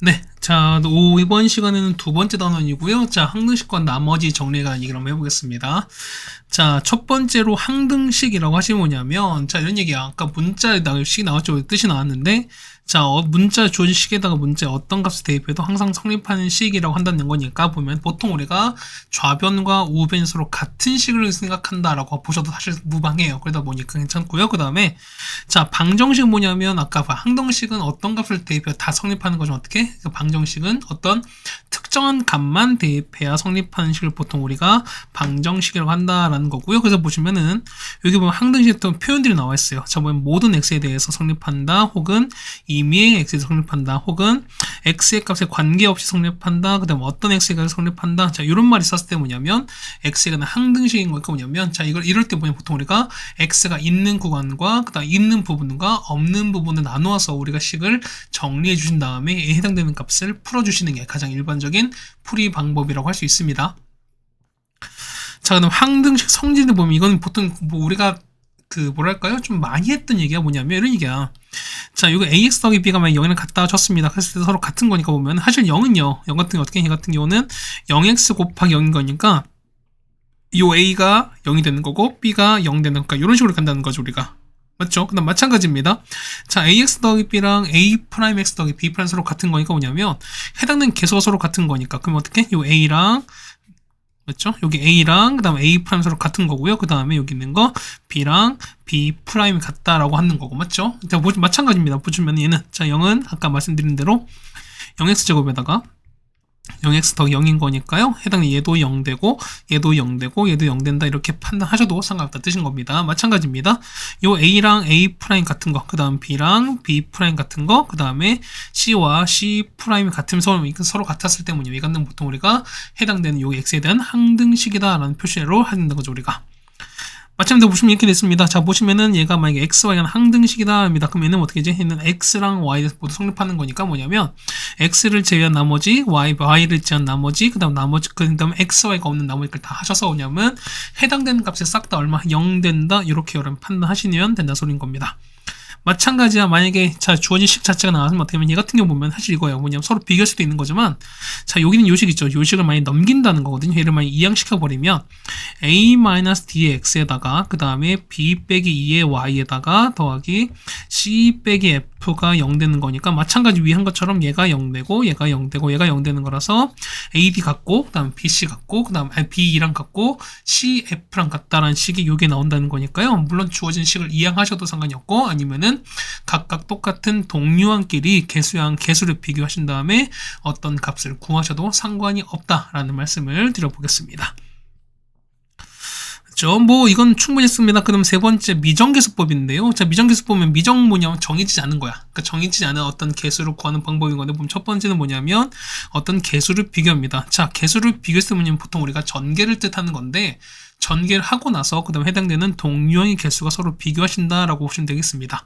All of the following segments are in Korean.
네, 자, 이번 시간에는 두 번째 단원이고요. 자, 항등식과 나머지 정리가 얘기를 한번 해보겠습니다. 자, 첫 번째로 항등식이라고 하시면 뭐냐면, 자, 이런 얘기야. 아까 문자에 식 나왔죠? 뜻이 나왔는데, 자, 문자 주어진 식에다가 문자에 어떤 값을 대입해도 항상 성립하는 식이라고 한다는 거니까 보면 보통 우리가 좌변과 우변이 서로 같은 식을 생각한다라고 보셔도 사실 무방해요. 그러다 보니까 괜찮고요. 그 다음에 자, 방정식 뭐냐면 아까 항등식은 어떤 값을 대입해야 다 성립하는 거죠. 어떻게? 방정식은 어떤 특정한 값만 대입해야 성립하는 식을 보통 우리가 방정식이라고 한다라는 거고요. 그래서 보시면은 여기 보면 항등식에 어떤 표현들이 나와 있어요. 자, 보면 모든 x에 대해서 성립한다, 혹은 임의의 x에 성립한다, 혹은 x의 값에 관계없이 성립한다, 그 다음에 어떤 x의 값에 성립한다. 자, 이런 말이 있었을 때 뭐냐면 x가 항등식인 거니까 뭐냐면, 자, 이럴 때 보면 보통 우리가 x가 있는 구간과 그 다음 있는 부분과 없는 부분을 나누어서 우리가 식을 정리해 주신 다음에 에 해당되는 값을 풀어주시는 게 가장 일반적인 풀이 방법이라고 할 수 있습니다. 자, 그다음 항등식 성질을 보면 이건 보통 뭐 우리가 뭐랄까요? 좀 많이 했던 얘기가 뭐냐면 이런 얘기야. 자, 이거 ax 더하기 b가 만약 0이랑 같다 쳤습니다. 그래서 서로 같은 거니까 보면 사실 0은요. 0 같은 게 어떻게 얘 같은 경우는 0x 곱하기 0인 거니까 이 a가 0이 되는 거고 b가 0 되는 거니까 이런 식으로 간다는 거죠, 우리가. 맞죠? 그다음 마찬가지입니다. 자, ax 더하기 b랑 a 프라임 x 더하기 b 프라임 서로 같은 거니까 뭐냐면 해당되는 개수가 서로 같은 거니까 그럼 어떻게? 요 a랑 맞죠? 여기 a랑 그 다음에 a 프라임 서로 같은 거고요. 그 다음에 여기 있는 거 b랑 b 프라임이 같다라고 하는 거고 맞죠? 자, 마찬가지입니다. 보시면 얘는 자 0은 아까 말씀드린 대로 0x 제곱에다가 0x 더하기 0인 거니까요. 해당이 얘도 0 되고 얘도 0 되고 얘도 0 된다 이렇게 판단하셔도 상관없다 뜻인 겁니다. 마찬가지입니다. 요 a랑 a 프라임 같은 거, 그 다음 b랑 b 프라임 같은 거, 그 다음에 c와 c 프라임이 같으면 서로 같았을 때 뭐냐, 이거는 보통 우리가 해당되는 요 x에 대한 항등식이다라는 표시로 하는 거죠, 우리가. 마찬가지로 보시면 이렇게 됐습니다. 자, 보시면은 얘가 만약에 x와 y는 항등식이다 합니다. 그럼 얘는 어떻게 되지? 얘는 x랑 y 모두 성립하는 거니까 뭐냐면 x를 제외한 나머지 y를 제외한 나머지 그 다음에 x, y가 없는 나머지를 다 하셔서 뭐냐면 해당되는 값이 싹 다 얼마 0 된다 이렇게 여러분 판단하시면 된다 소리인 겁니다. 마찬가지야. 만약에 자 주어진 식 자체가 나왔으면 어떻게 하면 얘 같은 경우 보면 사실 이거예요. 뭐냐면 서로 비교할 수도 있는 거지만 자 여기는 요식 있죠. 요식을 많이 넘긴다는 거거든요. 얘를 많이 이항시켜 버리면 a-dx에다가 그 다음에 b 빼기 2의 y에다가 더하기 c 빼기 f가 0 되는 거니까 마찬가지 위에 한 것처럼 얘가 0 되고 얘가 0 되고 얘가 0 되는 거라서 ad 같고 그 다음에 bc 같고 그 다음에 b2랑 같고 cf랑 같다라는 식이 요게 나온다는 거니까요. 물론 주어진 식을 이항하셔도 상관이 없고 아니면은 각각 똑같은 동류항끼리 개수를 비교하신 다음에 어떤 값을 구하셔도 상관이 없다라는 말씀을 드려보겠습니다. 뭐 이건 충분히 했습니다. 그럼 세 번째 미정계수법인데요. 자, 미정계수법 보면 미정 뭐냐면 정해지지 않은 거야. 그러니까 정해지지 않은 어떤 개수를 구하는 방법인 건데 보면 첫 번째는 뭐냐면 어떤 개수를 비교합니다. 자, 개수를 비교했으면 보통 우리가 전개를 뜻하는 건데 전개를 하고 나서 그 다음에 해당되는 동류항의 개수가 서로 비교하신다라고 보시면 되겠습니다.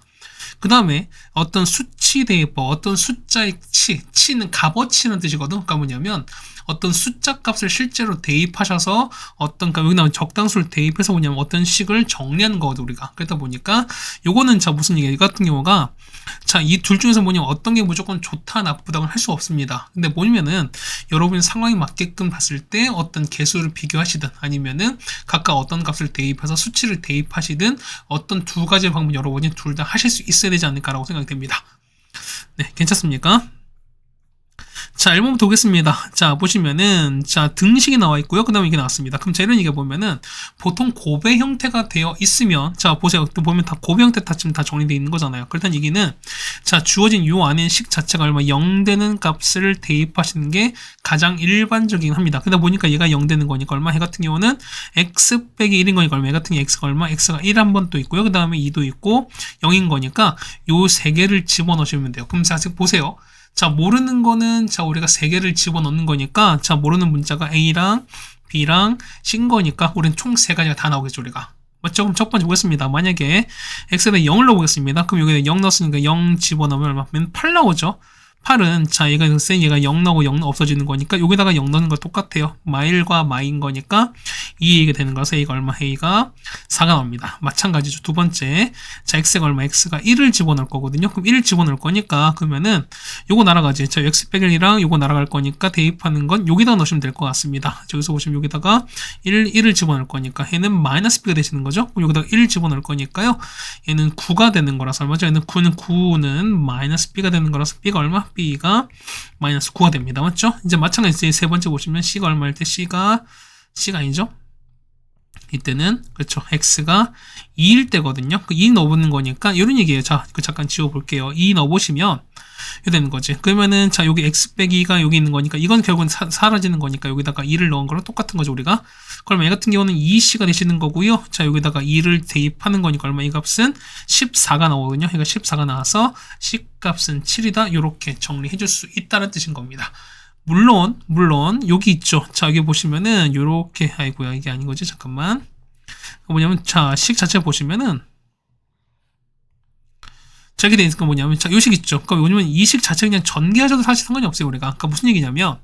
그 다음에 어떤 수치 대입법, 어떤 숫자의 치는 값어치라는 뜻이거든. 그러니까 뭐냐면 어떤 숫자 값을 실제로 대입하셔서 그러니까 여기 나온 적당수를 대입해서 뭐냐면 어떤 식을 정리하는 거거든 우리가. 그러다 보니까 요거는 자 무슨 얘기야? 이 같은 경우가 자 이 둘 중에서 뭐냐면 어떤 게 무조건 좋다 나쁘다는 할 수 없습니다. 근데 뭐냐면은 여러분이 상황에 맞게끔 봤을 때 어떤 개수를 비교하시든 아니면은 각각 어떤 값을 대입해서 수치를 대입하시든 어떤 두 가지 방법 여러분이 둘 다 하실 수 있어야 되지 않을까라고 생각됩니다. 네, 괜찮습니까? 자, 1번부터 보겠습니다. 자, 보시면은, 자, 등식이 나와 있고요. 그 다음에 이게 나왔습니다. 그럼 자, 이런 얘기 보면은, 보통 곱의 형태가 되어 있으면, 자, 보세요. 또 보면 다 곱의 형태 지금 다 정리되어 있는 거잖아요. 그렇다는 얘기는, 자, 주어진 요 안에 식 자체가 얼마 0 되는 값을 대입하시는 게 가장 일반적이긴 합니다. 그러다 보니까 얘가 0 되는 거니까 얼마? 해 같은 경우는 x 빼기 1인 거니까 얼마? 해 같은 경우 x가 얼마? x가 1 한 번 또 있고요. 그 다음에 2도 있고, 0인 거니까 요 세 개를 집어넣으시면 돼요. 그럼 자, 지금 보세요. 자, 모르는 거는 자 우리가 세 개를 집어넣는 거니까 자 모르는 문자가 a랑 b랑 c인 거니까 우리는 총 세 가지가 다 나오겠죠 우리가. 맞죠? 그럼 첫 번째 보겠습니다. 만약에 x에다 0을 넣어보겠습니다. 그럼 여기에 0 넣었으니까 0 집어넣으면 얼마? 8 나오죠? 8은 자 얘가 얘가 0 나오고 0 없어지는 거니까 여기다가 0 넣는 거 똑같아요. 마일과 마인 거니까 2가 되는 거라서 A가 얼마? A가 4가 나옵니다. 마찬가지죠. 두 번째 자 X가 얼마? X가 1을 집어넣을 거거든요. 그럼 1을 집어넣을 거니까 그러면은 요거 날아가지. 자 X 빼기 1이랑 요거 날아갈 거니까 대입하는 건 여기다가 넣으시면 될 것 같습니다. 여기서 보시면 여기다가 1을 집어넣을 거니까 얘는 마이너스 B가 되시는 거죠. 그럼 여기다가 1을 집어넣을 거니까요. 얘는 9가 되는 거라서 얼마죠? 얘는 9는 마이너스 B가 되는 거라서 B가 얼마? B가 마이너스 9가 됩니다. 맞죠? 이제 마찬가지 세 번째 보시면 C가 얼마일 때 C가 아니죠? 이때는 그렇죠. X가 2일 때거든요. 그 2 넣어보는 거니까 이런 얘기예요. 자, 잠깐 지워볼게요. 2 넣어보시면 이렇게 되는 거지. 그러면은 자 여기 X 빼기 2가 여기 있는 거니까 이건 결국은 사라지는 거니까 여기다가 2를 넣은 거랑 똑같은 거죠 우리가. 그러면 얘 같은 경우는 2C가 되시는 거고요. 자 여기다가 2를 대입하는 거니까 얼마? 이 값은 14가 나오거든요. 그러니까 14가 나와서 C 값은 7이다. 이렇게 정리해 줄 수 있다는 뜻인 겁니다. 물론 여기 있죠. 자 여기 보시면은 요렇게 아이고야 이게 아닌 거지. 잠깐만. 뭐냐면 자 식 자체 보시면은 자 이렇게 되니까 뭐냐면 자 요식 있죠. 그러니까 왜냐면 이 식 자체 그냥 전개하셔도 사실 상관이 없어요 우리가. 그러니까 무슨 얘기냐면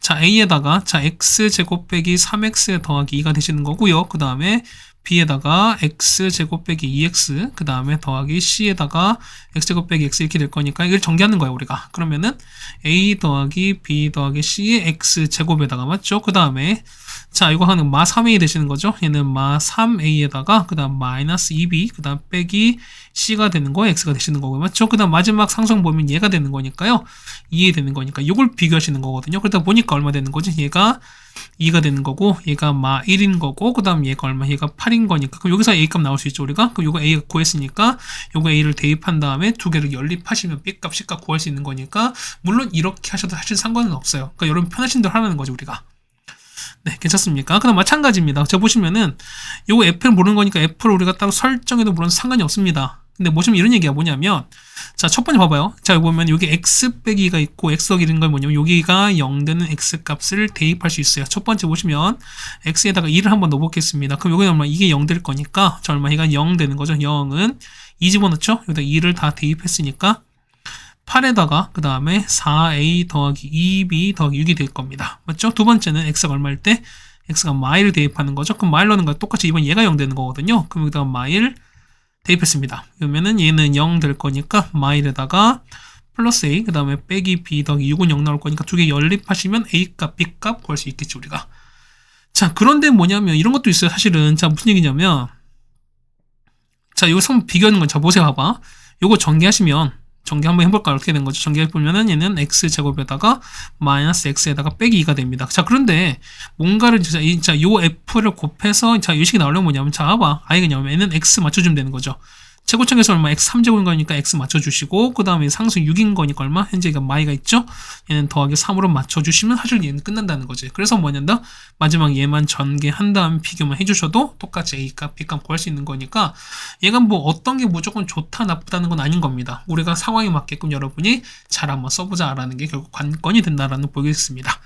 자 A에다가 자 X제곱 빼기 3X 더하기 2가 되시는 거고요. 그 다음에 B에다가 X제곱 빼기 2X 그 다음에 더하기 C에다가 X제곱 빼기 X 이렇게 될 거니까 이걸 전개하는 거예요 우리가. 그러면은 A 더하기 B 더하기 C의 X제곱에다가 맞죠? 그 다음에 자 이거 하는 마 3A 되시는 거죠. 얘는 마 3A에다가 그 다음 마이너스 2B 그 다음 빼기 C가 되는 거 X가 되시는 거고요. 맞죠? 그 다음 마지막 상성 보면 얘가 되는 거니까요. 2에 되는 거니까 이걸 비교하시는 거거든요. 그러다 보니까 얼마 되는 거지? 얘가 2가 되는 거고 얘가 마 1인 거고 그 다음 얘가 얼마? 얘가 8인 거니까 그럼 여기서 A값 나올 수 있죠 우리가. 그럼 요거 A가 구했으니까 요거 A를 대입한 다음에 두 개를 연립하시면 B값, C값 구할 수 있는 거니까 물론 이렇게 하셔도 사실 상관은 없어요. 그러니까 여러분 편하신 대로 하라는 거죠 우리가. 네, 괜찮습니까? 그다음 마찬가지입니다. 자 보시면은 요거 F를 모르는 거니까 F를 우리가 따로 설정해도 물론 상관이 없습니다. 근데 보시면 이런 얘기가 뭐냐면 자 첫 번째 봐봐요. 자 여기 보면 여기 X 빼기가 있고 X 더하기 이런 건 뭐냐면 여기가 0 되는 X 값을 대입할 수 있어요. 첫 번째 보시면 X에다가 2를 한번 넣어보겠습니다. 그럼 여기 얼마? 이게 0 될 거니까 자 얼마? 얘가 0 되는 거죠. 0은 2 집어넣죠. 여기다 2를 다 대입했으니까 8에다가 그 다음에 4a 더하기 2b 더하기 6이 될 겁니다. 맞죠? 두 번째는 x가 얼마일 때 x가 마일을 대입하는 거죠. 그럼 마일 넣는 거 똑같이 이번 얘가 0 되는 거거든요. 그럼 여기다가 마일 대입했습니다. 그러면은 얘는 0 될 거니까 마일에다가 플러스 a 그 다음에 빼기 b 더하기 6은 0 나올 거니까 두 개 연립하시면 a 값, b 값 구할 수 있겠죠 우리가. 자 그런데 뭐냐면 이런 것도 있어요 사실은. 자 무슨 얘기냐면 자 이거 한번 비교하는 건 자 보세요 봐봐. 요거 전개하시면 전개 한번 해볼까요? 어떻게 된 거죠? 전개해보면은 얘는 x제곱에다가 마이너스 x에다가 빼기 2가 됩니다. 자, 그런데 뭔가를 자, 요 f를 곱해서 자, 이 식이 나오려면 뭐냐면 자, 봐봐. 아이가 뭐냐면 얘는 x 맞춰주면 되는 거죠. 최고점에서 얼마? x 3제곱인 거니까 x 맞춰주시고 그 다음에 상수 6인 거니까 얼마? 현재 이가 마이가 있죠? 얘는 더하기 3으로 맞춰주시면 사실 얘는 끝난다는 거지. 그래서 뭐냐면 마지막 얘만 전개한 다음 비교만 해주셔도 똑같이 A값, B값 구할 수 있는 거니까 얘가 뭐 어떤 게 무조건 좋다 나쁘다는 건 아닌 겁니다. 우리가 상황에 맞게끔 여러분이 잘 한번 써보자라는 게 결국 관건이 된다라는 보겠습니다.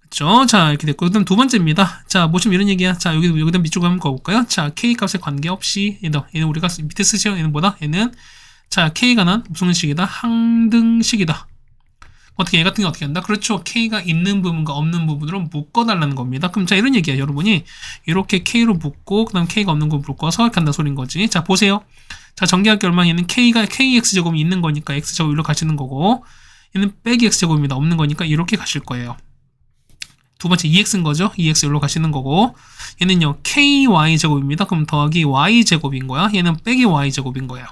그렇죠? 자 이렇게 됐고 그다음 두 번째입니다. 자 보시면 이런 얘기야. 자 여기다 밑쪽으로 한번 가볼까요? 자 k 값에 관계없이 얘는 우리가 밑에 쓰시죠. 얘는 뭐다? 얘는 자 k가 난 무슨 식이다? 항등식이다. 어떻게 얘 같은 게 어떻게 한다? 그렇죠. k가 있는 부분과 없는 부분으로 묶어달라는 겁니다. 그럼 자 이런 얘기야. 여러분이 이렇게 k로 묶고 그다음 k가 없는 거 묶어서 이렇게 한다 소린 거지. 자 보세요. 자 전개할 게 얼마? 얘는 k가 kx제곱이 있는 거니까 x제곱 일로 가시는 거고 얘는 빼기 x제곱입니다. 없는 거니까 이렇게 가실 거예요. 두 번째 2x인 거죠. 2x 여기로 가시는 거고 얘는요 ky제곱입니다. 그럼 더하기 y제곱인 거야. 얘는 빼기 y제곱인 거예요.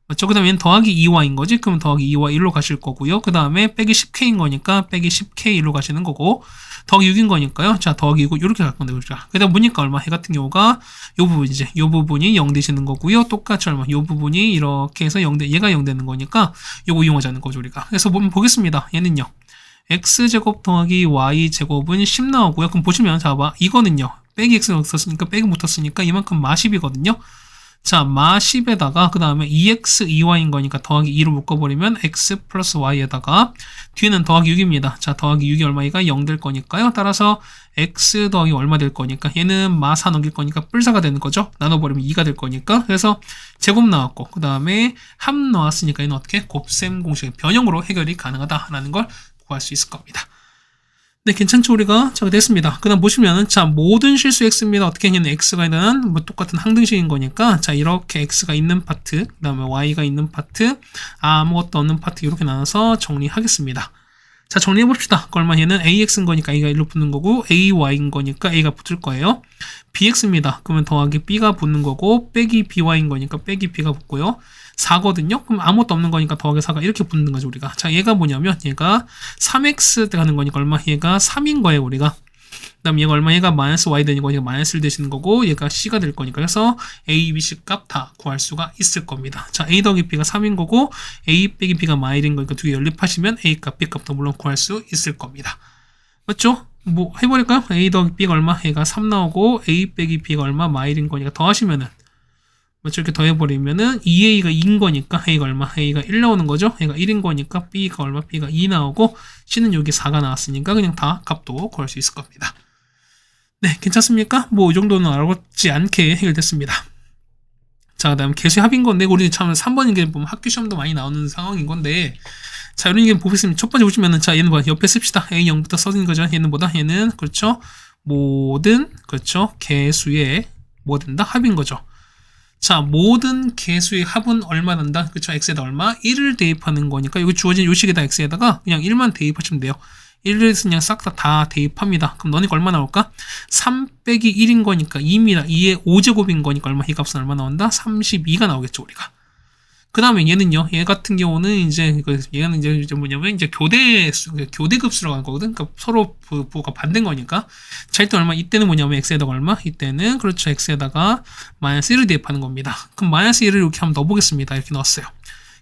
맞죠? 그 다음에 얘는 더하기 2y인 거지. 그럼 더하기 2y 1로 가실 거고요. 그 다음에 빼기 10k인 거니까 빼기 10k 1로 가시는 거고 더하기 6인 거니까요. 자 더하기 6 이렇게 갈 건데 그렇죠. 그러다 보니까 얼마? 얘 같은 경우가 요 부분이지. 요 부분이 0 되시는 거고요. 똑같이 얼마? 요 부분이 이렇게 해서 0 얘가 0 되는 거니까 요거 이용하자는 거죠 우리가. 그래서 보겠습니다. 얘는요. x제곱 더하기 y제곱은 10 나오고요. 그럼 보시면 자 봐. 이거는요. 빼기 x가 없었으니까 빼기 붙었으니까 이만큼 마 10이거든요. 자, 마 10에다가 그 다음에 2x 2y인 거니까 더하기 2로 묶어버리면 x 플러스 y에다가 뒤는 더하기 6입니다. 자, 더하기 6이 얼마이가 0 될 거니까요. 따라서 x 더하기 얼마 될 거니까 얘는 마 4 넘길 거니까 뿔4가 되는 거죠. 나눠버리면 2가 될 거니까. 그래서 제곱 나왔고 그 다음에 합 나왔으니까 얘는 어떻게 곱셈 공식의 변형으로 해결이 가능하다라는 걸 구할 수 있을 겁니다. 네, 괜찮죠? 우리가? 자, 됐습니다. 그 다음 보시면은, 자, 모든 실수 x입니다. 어떻게 했냐면, x가 있는, 뭐, 똑같은 항등식인 거니까, 자, 이렇게 x가 있는 파트, 그 다음에 y가 있는 파트, 아무것도 없는 파트, 이렇게 나눠서 정리하겠습니다. 자, 정리해봅시다. 그러면 얘는 ax인 거니까 a가 1로 붙는 거고, ay인 거니까 a가 붙을 거예요. bx입니다. 그러면 더하기 b가 붙는 거고, 빼기 by인 거니까 빼기 b가 붙고요. 4거든요? 그럼 아무것도 없는 거니까 더하기 4가 이렇게 붙는 거죠, 우리가. 자, 얘가 뭐냐면, 얘가 3x 때 가는 거니까 얼마? 얘가 3인 거예요, 우리가. 그 다음 얘가 얼마? 얘가 마이너스 y 되는 거니까 마이너스를 대시는 거고, 얘가 c가 될 거니까. 그래서 a, b, c 값 다 구할 수가 있을 겁니다. 자, a 더하기 b가 3인 거고, a 빼기 b가 마일인 거니까 두 개 연립하시면 a 값, b 값도 물론 구할 수 있을 겁니다. 맞죠? 뭐, 해버릴까요? a 더하기 b가 얼마? 얘가 3 나오고, a 빼기 b가 얼마? 마일인 거니까 더하시면은, 맞죠? 이렇게 더해버리면은 2a가 2인 거니까 a가 얼마? a가 1 나오는 거죠? a가 1인 거니까 b가 얼마? b가 2 나오고 c는 여기 4가 나왔으니까 그냥 다 값도 구할 수 있을 겁니다. 네, 괜찮습니까? 뭐 이 정도는 어렵지 않게 해결됐습니다. 자, 그 다음 개수의 합인 건데 우리 참 3번인 게 보면 학교 시험도 많이 나오는 상황인 건데 자, 이런 게 보겠습니다. 첫 번째 보시면은 자, 얘는 뭐 옆에 씁시다. a0부터 써진 거죠. 얘는 뭐다? 얘는 그렇죠? 모든 그렇죠? 개수의 뭐 된다? 합인 거죠. 자, 모든 개수의 합은 얼마 난다? 그쵸? x에다 얼마? 1을 대입하는 거니까 여기 주어진 요식에다 x에다가 그냥 1만 대입하시면 돼요. 1을 그냥 싹 다 대입합니다. 그럼 너네가 얼마 나올까? 3 빼기 1인 거니까 2입니다. 2의 5제곱인 거니까 얼마? 이 값은 얼마 나온다? 32가 나오겠죠, 우리가. 그 다음에 얘는요, 얘 같은 경우는 이제, 얘는 이제 뭐냐면, 이제 교대급수라고 하는 거거든? 그러니까 서로 부호가 반대인 거니까. 자, 이때 얼마? 이때는 뭐냐면, x에다가 얼마? 이때는, 그렇죠, x에다가 마이너스 1을 대입하는 겁니다. 그럼 마이너스 1을 이렇게 한번 넣어보겠습니다. 이렇게 넣었어요.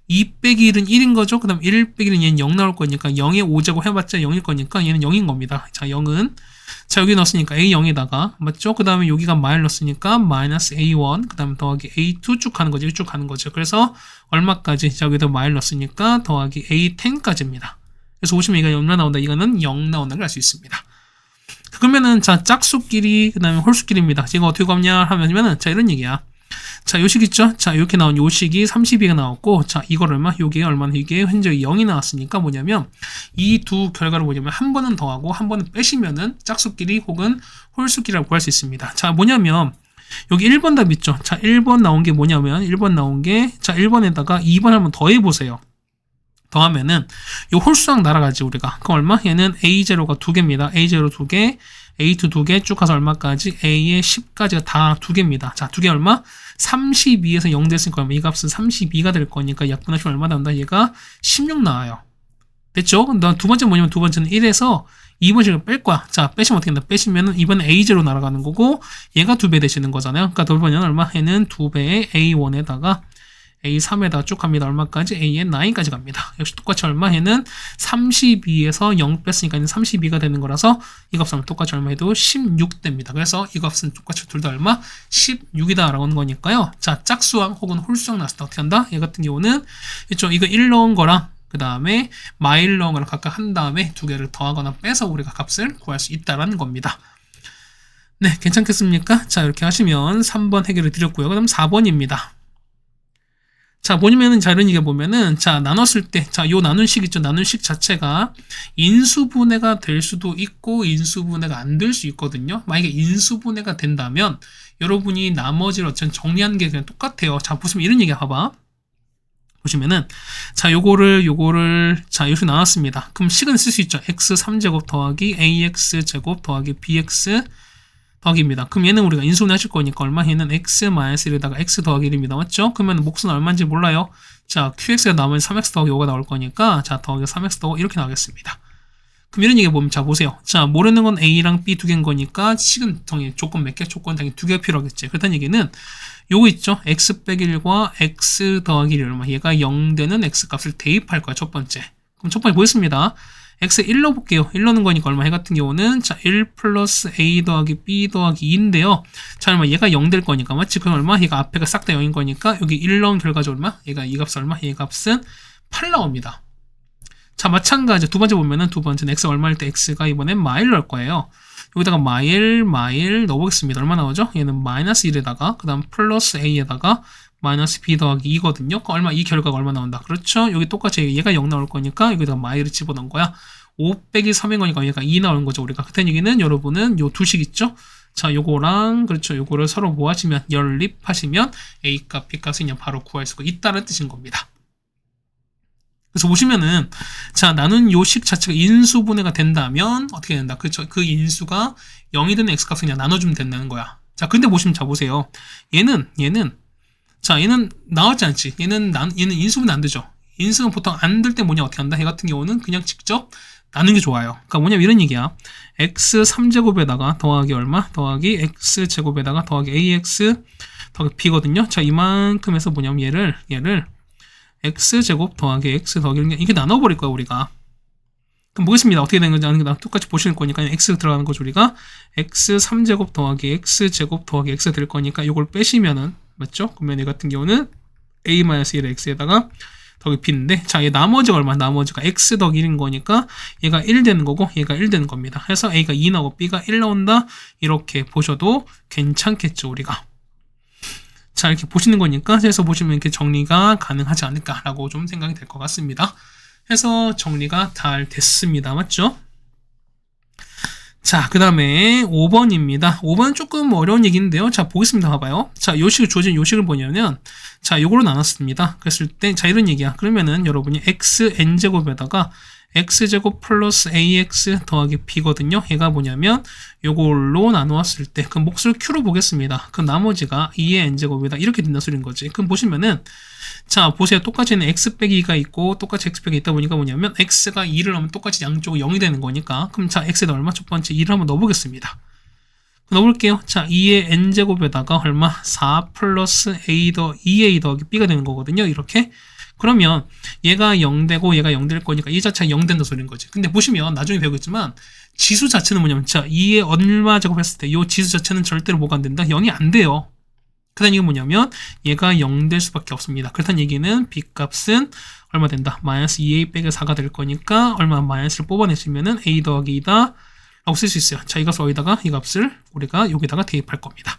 2 빼기 1은 1인 거죠? 그 다음 1 빼기 1은 얘는 0 나올 거니까, 0의 5제곱 해봤자 0일 거니까, 얘는 0인 겁니다. 자, 0은, 자, 여기 넣었으니까 A0에다가, 맞죠? 그 다음에 여기가 마이너스니까 마이너스 A1, 그 다음에 더하기 A2 쭉 가는 거죠. 쭉 가는 거죠. 그래서 얼마까지? 자, 여기다 마이너스니까 더하기 A10까지입니다. 그래서 보시면 이거 얼마 나온다? 이거는 0 나온다는 걸 알 수 있습니다. 그러면은, 자, 짝수끼리, 그 다음에 홀수끼리입니다. 이거 어떻게 구하냐 하면은, 자, 이런 얘기야. 자, 요식 있죠? 자, 이렇게 나온 요식이 32가 나왔고, 자, 이걸 얼마? 요게 얼마나? 이게 현재 0이 나왔으니까 뭐냐면, 이 두 결과를 뭐냐면, 한 번은 더하고, 한 번은 빼시면은, 짝수끼리 혹은 홀수끼리라고 구할 수 있습니다. 자, 뭐냐면, 여기 1번 답 있죠? 자, 1번 나온 게 뭐냐면, 1번 나온 게, 자, 1번에다가 2번 한번 더해보세요. 더하면은, 요 홀수랑 날아가지, 우리가. 그럼 얼마? 얘는 A0가 2개입니다. A0 2개, A2 2개 쭉 가서 얼마까지? A의 10까지가 다 2개입니다. 자, 2개 얼마? 32에서 0 됐으니까 이 값은 32가 될 거니까 약분하시면 얼마 나온다? 얘가 16 나와요. 됐죠? 두 번째 뭐냐면 두 번째는 1에서 2번씩을 뺄 거야. 자, 빼시면 어떻게 된다? 빼시면은 이번에 A0 날아가는 거고 얘가 2배 되시는 거잖아요. 그러니까 더블번역은 얼마? 얘는 2배의 A1에다가 A3에다 쭉 갑니다. 얼마까지? A의 9까지 갑니다. 역시 똑같이 얼마? 얘는 32에서 0 뺐으니까 32가 되는 거라서 이 값은 똑같이 얼마 해도 16 됩니다. 그래서 이 값은 똑같이 둘 다 얼마? 16이다 라고 하는 거니까요. 자, 짝수항 혹은 홀수항 나왔을 때 어떻게 한다? 얘 같은 경우는 있죠? 이거 1 넣은 거랑 그 다음에 마일 넣은 거랑 각각 한 다음에 두 개를 더하거나 빼서 우리가 값을 구할 수 있다라는 겁니다. 네, 괜찮겠습니까? 자, 이렇게 하시면 3번 해결을 드렸고요. 그 다음 4번입니다. 자, 보면은, 자, 이런 얘기 보면은, 자, 나눴을 때, 자, 요 나눈식 있죠? 나눈식 자체가 인수분해가 될 수도 있고, 인수분해가 안 될 수 있거든요? 만약에 인수분해가 된다면, 여러분이 나머지를 어쨌든 정리하는 게 그냥 똑같아요. 자, 보시면 이런 얘기 봐봐. 보시면은, 자, 요거를, 자, 이렇게 나눴습니다. 그럼 식은 쓸 수 있죠? x 3제곱 더하기 ax 제곱 더하기 bx 더하기입니다. 그럼 얘는 우리가 인수분해 하실 거니까 얼마? 얘는 x-1에다가 x 더하기 1입니다. 맞죠? 그러면 몫은 얼마인지 몰라요. 자, qx가 나오면 3x 더하기 5가 나올 거니까 자, 더하기 3x 더하기 이렇게 나오겠습니다. 그럼 이런 얘기 보면 자, 보세요. 자, 모르는 건 a랑 b 두 개인 거니까 식은 당연히 조건 몇 개? 조건 당연히 두 개가 필요하겠지. 그렇다는 얘기는 요거 있죠? x 빼기 1과 x 더하기 1 얼마? 얘가 0 되는 x 값을 대입할 거야, 첫 번째. 그럼 첫 번째 보겠습니다. x 1 넣어볼게요. 1 넣는 거니까 얼마? 해 같은 경우는 자, 1 플러스 a 더하기 b 더하기 2인데요. 자, 얼마? 얘가 0 될 거니까 맞지? 그럼 얼마? 얘가 앞에가 싹 다 0인 거니까 여기 1 넣으면 결과죠 얼마? 얘가 이 값은 얼마? 얘 값은 8 나옵니다. 자, 마찬가지 두 번째 보면은 두 번째는 x가 얼마일 때 x가 이번엔 마일 넣을 거예요. 여기다가 마일 넣어보겠습니다. 얼마 나오죠? 얘는 마이너스 1에다가 그 다음 플러스 a에다가 마이너스 b 더하기 2거든요. 얼마? 이 결과가 얼마 나온다? 그렇죠? 여기 똑같이 얘가 0 나올 거니까 여기다가 마일을 집어넣은 거야. 5 빼기 3인 거니까 얘가 2 나오는 거죠. 우리가 그때 얘기는 여러분은 요 두 식 있죠? 자, 요거랑 그렇죠. 요거를 서로 모아지면 연립하시면 a 값, b 값을 그냥 바로 구할 수가 있다는 뜻인 겁니다. 그래서 보시면은 자, 나눈 요 식 자체가 인수분해가 된다면 어떻게 된다? 그렇죠? 그 인수가 0이 되는 x값을 그냥 나눠주면 된다는 거야. 자, 근데 보시면 자 보세요. 얘는 나왔지 않지? 얘는 인수분해 안 되죠. 인수는 보통 안 될 때 뭐냐 어떻게 한다? 얘 같은 경우는 그냥 직접 나누는 게 좋아요. 그러니까 뭐냐면 이런 얘기야. x 3제곱에다가 더하기 얼마? 더하기 x 제곱에다가 더하기 ax 더하기 b거든요. 자, 이만큼 해서 뭐냐면 얘를 x제곱 더하기 x 더하기 이게 나눠버릴 거야 우리가. 그럼 보겠습니다. 어떻게 되는 건지 똑같이 보실 거니까 x 들어가는 거죠. 우리가 x 3제곱 더하기 x제곱 더하기 x 될 거니까 이걸 빼시면은 맞죠? 그러면 얘 같은 경우는 a-1의 x에다가 더하기 b인데 자, 얘 나머지가 얼마? 나머지가 x 더하기 1인 거니까 얘가 1 되는 거고 얘가 1 되는 겁니다. 그래서 a가 2 나오고 b가 1 나온다. 이렇게 보셔도 괜찮겠죠 우리가. 자, 이렇게 보시는 거니까 해서 보시면 이렇게 정리가 가능하지 않을까라고 좀 생각이 될 것 같습니다. 해서 정리가 잘 됐습니다. 맞죠? 자, 그 다음에 5번입니다. 5번은 조금 어려운 얘기인데요. 자, 보겠습니다. 봐봐요. 자, 요식을 주어진 요식을 뭐냐면 자, 요거로 나눴습니다. 그랬을 때 자, 이런 얘기야. 그러면은 여러분이 xn제곱에다가 x제곱 플러스 ax 더하기 b거든요. 얘가 뭐냐면 요걸로 나누었을 때 그 몫을 q로 보겠습니다. 그 나머지가 2의 n제곱이다. 이렇게 된다 소리인 거지. 그럼 보시면은 자, 보세요. 똑같이는 x 빼기 2가 있고 똑같이 x 빼기 있다 보니까 뭐냐면 x가 2를 넣으면 똑같이 양쪽이 0이 되는 거니까 그럼 자, x에다 얼마? 첫 번째 2를 한번 넣어보겠습니다. 넣어볼게요. 자, 2의 n제곱에다가 얼마? 4 플러스 2a 더하기 b가 되는 거거든요. 이렇게. 그러면 얘가 0되고 얘가 0 될 거니까 이 자체가 0 된다 소리인 거지. 근데 보시면 나중에 배우겠지만 지수 자체는 뭐냐면 자, 2에 얼마 제곱했을 때 이 지수 자체는 절대로 뭐가 안 된다? 0이 안 돼요. 그다음 이게 뭐냐면 얘가 0 될 수밖에 없습니다. 그렇다는 얘기는 b 값은 얼마 된다? 마이너스 2a 빼기 4가 될 거니까 얼마 마이너스를 뽑아내시면은 a 더하기 2다 라고 쓸 수 있어요. 자, 이 값을 어디다가 이 값을 우리가 여기다가 대입할 겁니다.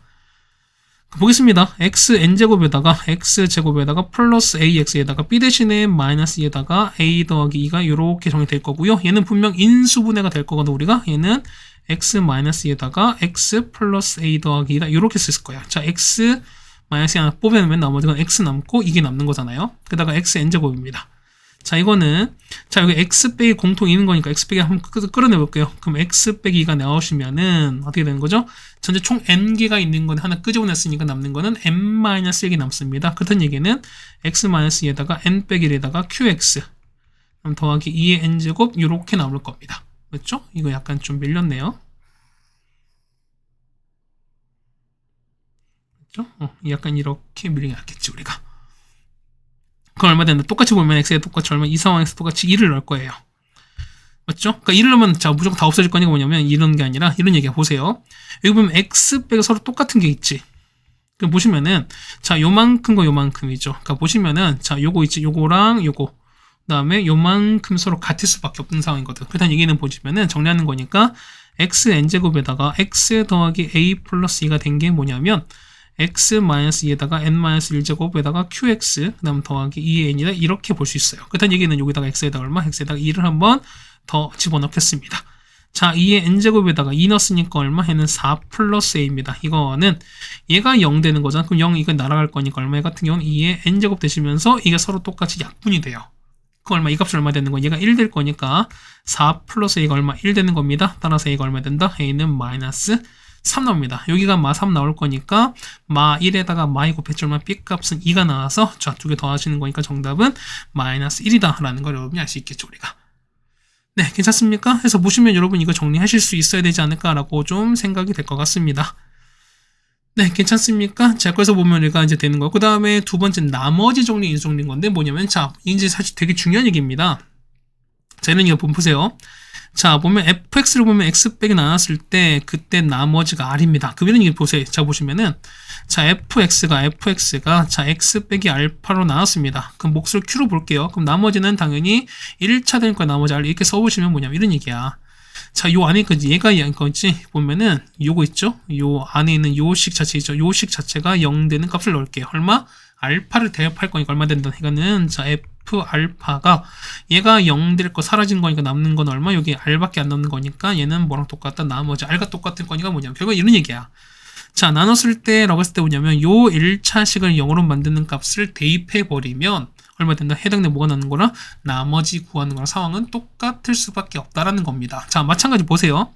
보겠습니다. xn제곱에다가 x제곱에다가 플러스 ax에다가 b 대신에 마이너스 2에다가 a 더하기 2가 이렇게 정리될 거고요. 얘는 분명 인수분해가 될 거거든 우리가. 얘는 x 마이너스 2에다가 x 플러스 a 더하기 2다 이렇게 쓸 거야. 자, x 마이너스 2 하나 뽑아내면 나머지는 x 남고 이게 남는 거잖아요. 게다가 xn제곱입니다. 자, 이거는 자, 여기 x 빼기 공통이 있는 거니까 x 빼기 한번 끌어내 볼게요. 그럼 x 빼기가 나오시면은 어떻게 되는 거죠? 전체 총 n개가 있는 건 하나 끄집어냈으니까 남는 거는 n-1이 남습니다. 그렇다는 얘기는 x-2에다가 n 빼기 1에다가 qx 그럼 더하기 2의 n제곱 이렇게 나올 겁니다. 그렇죠? 이거 약간 좀 밀렸네요. 그렇죠? 약간 이렇게 밀린 게 낫겠지 우리가. 그건 얼마 된다? 똑같이 보면 x에 똑같이 얼마 이 상황에서 똑같이 2를 넣을 거예요. 맞죠? 그러니까 2를 넣으면 자 무조건 다 없어질 거니까 뭐냐면 이런 게 아니라 이런 얘기야. 보세요. 여기 보면 x 빼기 서로 똑같은 게 있지. 그럼 보시면은 자 요만큼과 요만큼이죠. 그러니까 보시면은 자 요거 있지. 요거랑 요거 그다음에 요만큼 서로 같을 수밖에 없는 상황이거든. 그렇다는 얘기는 보시면은 정리하는 거니까 xn제곱에다가 x 더하기 a 플러스 2가 된 게 뭐냐면 x-2에다가 n-1제곱에다가 qx 그 다음 더하기 2의 n이다 이렇게 볼 수 있어요. 그렇다는 얘기는 여기다가 x에다가 얼마? x에다가 2를 한번 더 집어넣겠습니다. 자, 2의 n제곱에다가 2 넣었으니까 얼마? 얘는 4 플러스 a입니다. 이거는 얘가 0 되는 거잖아. 그럼 0 이거 날아갈 거니까 얼마 같은 경우는 2의 n제곱 되시면서 이게 서로 똑같이 약분이 돼요. 그 얼마? 이 값이 얼마 되는 거? 얘가 1 될 거니까 4 플러스 a가 얼마? 1 되는 겁니다. 따라서 a가 얼마 된다? a는 마이너스 3 나옵니다. 여기가 마 3 나올 거니까 마 1에다가 마이 곱했죠. 얼마? b 값은 2가 나와서 자, 두 개 더하시는 거니까 정답은 마이너스 1이다 라는 걸 여러분이 알 수 있겠죠 우리가. 네, 괜찮습니까? 해서 보시면 여러분 이거 정리하실 수 있어야 되지 않을까라고 좀 생각이 될 것 같습니다. 네, 괜찮습니까? 자, 그래서 보면 얘가 이제 되는 거고, 그 다음에 두 번째 나머지 정리 인수 정리인 건데 뭐냐면 자, 이제 사실 되게 중요한 얘기입니다. 자, 이런 얘기 보세요. 자, 보면 fx를 보면 x 빼기 나눴을 때 그때 나머지가 r입니다. 그럼 이런 얘기 보세요. 자, 보시면은 자, fx가 자, x 빼기 알파로 나눴습니다. 그럼 몫을 q로 볼게요. 그럼 나머지는 당연히 1차 되니까 나머지 r 이렇게 써보시면 뭐냐면 이런 얘기야. 자, 요 안에 얘가 거지 보면은 요거 있죠? 요 안에 있는 요식 자체 있죠? 요식 자체가 0 되는 값을 넣을게요. 얼마? 알파를 대입할 거니까 얼마 된다? 이거는 자, f 알파가 얘가 0 될 거 사라진 거니까 남는 건 얼마? 여기 r밖에 안 남는 거니까 얘는 뭐랑 똑같다? 나머지 r과 똑같은 거니까 뭐냐면 결국 이런 얘기야. 자, 나눴을 때 라고 했을 때 뭐냐면 요 1차식을 0으로 만드는 값을 대입해 버리면 얼마 된다? 해당된 뭐가 나는 거랑 나머지 구하는 거랑 상황은 똑같을 수밖에 없다라는 겁니다. 자, 마찬가지 보세요.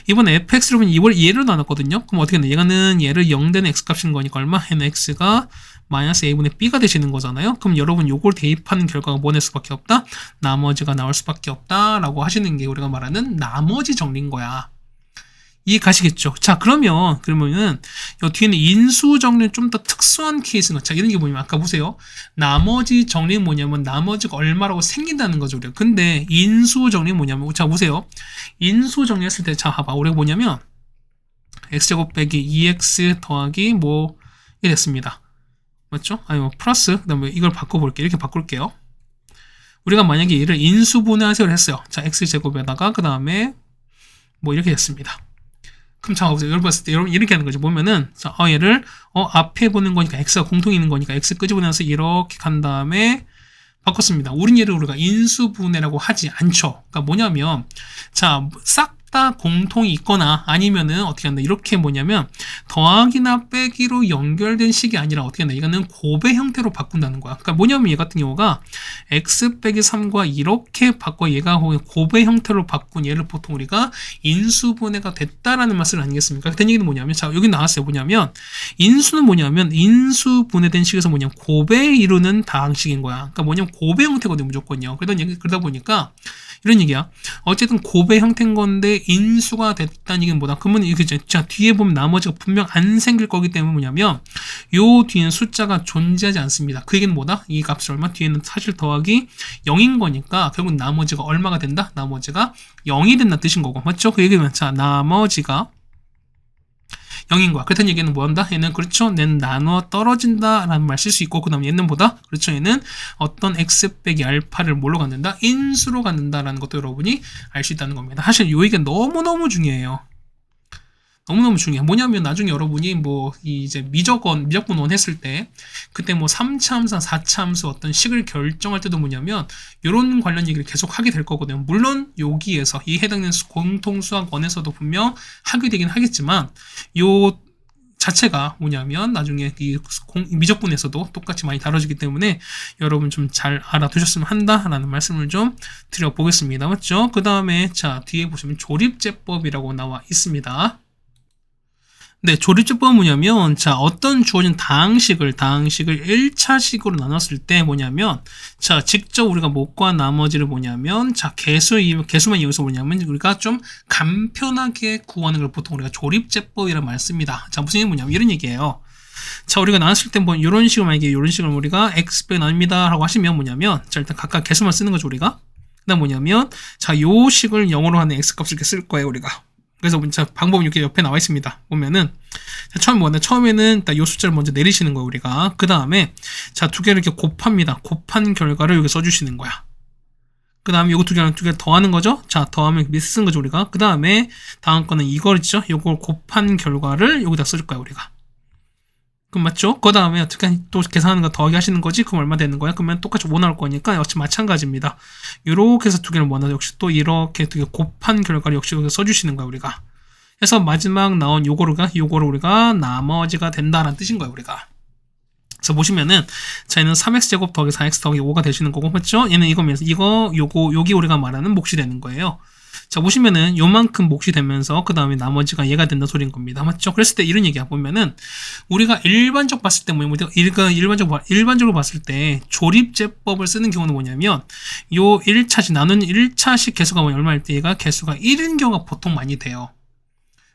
이번에 fx를 보면 이걸 얘로 나눴거든요. 그럼 어떻게 되나? 얘는 얘를 0 되는 x값인 거니까 얼마? n x가 마이너스 a분의 b가 되시는 거잖아요. 그럼 여러분 요걸 대입하는 결과가 뭐 낼 수밖에 없다? 나머지가 나올 수밖에 없다라고 하시는 게 우리가 말하는 나머지 정리인 거야. 이해 가시겠죠? 자, 그러면은 요 뒤에는 인수 정리는 좀 더 특수한 케이스는 자, 이런 게 뭐냐면 아까 보세요. 나머지 정리는 뭐냐면 나머지가 얼마라고 생긴다는 거죠, 우리가. 근데 인수 정리는 뭐냐면 자, 보세요. 인수 정리했을 때 자, 봐봐. 우리가 뭐냐면 x제곱 빼기 2x 더하기 뭐 이게 됐습니다. 맞죠? 아니 뭐 플러스 그다음에 이걸 바꿔볼게요. 이렇게 바꿀게요. 우리가 만약에 얘를 인수분해하세요를 했어요. 자, x제곱에다가 그 다음에 뭐 이렇게 됐습니다. 그럼 자, 보세요. 여러분 봤을 때 여러분 이렇게 하는 거죠. 보면은 자, 얘를 앞에 보는 거니까 x가 공통이 있는 거니까 x 끄집어내서 이렇게 간 다음에 바꿨습니다. 우린 얘를 우리가 인수분해라고 하지 않죠. 그러니까 뭐냐면 자, 싹 다 공통이 있거나 아니면은 어떻게 한다? 이렇게 뭐냐면 더하기나 빼기로 연결된 식이 아니라 어떻게 한다? 이거는 곱의 형태로 바꾼다는 거야. 그러니까 뭐냐면 얘 같은 경우가 x 빼기 3과 이렇게 바꿔 얘가 곱의 형태로 바꾼 얘를 보통 우리가 인수분해가 됐다라는 말을 아니겠습니까? 그 얘기는 뭐냐면 자, 여기 나왔어요. 뭐냐면 인수는 뭐냐면 인수분해된 식에서 뭐냐면 곱에 이루는 다항식인 거야. 그러니까 뭐냐면 곱의 형태거든요, 무조건요. 그러다 보니까 이런 얘기야. 어쨌든 곱의 형태인 건데 인수가 됐다는 얘기는 뭐다? 그러면 이렇게 자, 뒤에 보면 나머지가 분명 안 생길 거기 때문에 뭐냐면 요 뒤에는 숫자가 존재하지 않습니다. 그 얘기는 뭐다? 이 값이 얼마? 뒤에는 사실 더하기 0인 거니까 결국 나머지가 얼마가 된다? 나머지가 0이 된다 뜻인 거고. 맞죠? 그 얘기는 자, 나머지가 0인 거야. 그렇다는 얘기는 뭐 한다? 얘는 그렇죠. 얘는 나누어 떨어진다 라는 말 쓸 수 있고 그 다음에 얘는 뭐다? 그렇죠. 얘는 어떤 x 빼기 알파를 뭘로 갖는다? 인수로 갖는다 라는 것도 여러분이 알 수 있다는 겁니다. 사실 이 얘기가 너무너무 중요해요. 너무너무 중요해. 뭐냐면 나중에 여러분이 뭐 이제 미적분원 했을 때 그때 뭐 3차 함수나 4차 함수 어떤 식을 결정할 때도 뭐냐면 이런 관련 얘기를 계속 하게 될 거거든요. 물론 여기에서 이 해당되는 공통수학원에서도 분명 하게 되긴 하겠지만 요 자체가 뭐냐면 나중에 이 미적분에서도 똑같이 많이 다뤄지기 때문에 여러분 좀 잘 알아두셨으면 한다라는 말씀을 좀 드려보겠습니다. 맞죠? 그 다음에 자, 뒤에 보시면 조립제법이라고 나와 있습니다. 네, 조립제법은 뭐냐면, 자, 어떤 주어진 다항식을 1차식으로 나눴을 때 뭐냐면, 자, 직접 우리가 몫과 나머지를 뭐냐면, 자, 개수만 이용해서 뭐냐면, 우리가 좀 간편하게 구하는 걸 보통 우리가 조립제법이라는 말을 씁니다. 자, 무슨 얘기 뭐냐면, 이런 얘기예요. 자, 우리가 나눴을 때 뭐, 이런 식으로 만약에 이런 식으로 우리가 x 빼기 나눕니다. 라고 하시면 뭐냐면, 자, 일단 각각 개수만 쓰는 거죠, 우리가. 그 다음 뭐냐면, 자, 요 식을 0으로 하는 x값을 이렇게 쓸 거예요, 우리가. 그래서 방법은 이렇게 옆에 나와 있습니다. 보면은 처음에는 요 숫자를 먼저 내리시는 거예요, 우리가. 그 다음에 자, 두 개를 이렇게 곱합니다. 곱한 결과를 여기 써주시는 거야. 그 다음에 요거 두 개를 더하는 거죠. 자, 더하면 밑에 쓰는 거죠, 우리가. 그 다음에 다음 거는 이걸 있죠. 요걸 곱한 결과를 여기다 써줄 거야, 우리가. 그럼 맞죠? 그 다음에 어떻게 또 계산하는 거 더하기 하시는 거지? 그럼 얼마 되는 거야? 그러면 똑같이 5 나올 거니까 역시 마찬가지입니다. 요렇게 해서 두 개를 모아서 역시 또 이렇게 두 개 곱한 결과를 역시 여기 써주시는 거야, 우리가. 그래서 마지막 나온 요거를 우리가 나머지가 된다라는 뜻인 거야, 우리가. 그래서 보시면은 자, 얘는 3x제곱 더하기 4x 더하기 5가 되시는 거고, 맞죠? 얘는 이거면서 여기 우리가 말하는 몫이 되는 거예요. 자, 보시면은 요만큼 몫이 되면서 그 다음에 나머지가 얘가 된다 소리인 겁니다. 맞죠? 그랬을 때 이런 얘기야. 보면은 우리가 일반적으로 봤을 때 일반적으로 봤을 때 조립제법을 쓰는 경우는 뭐냐면 요 1차식 나누는 1차식 개수가 얼마일 때 얘가 개수가 1인 경우가 보통 많이 돼요.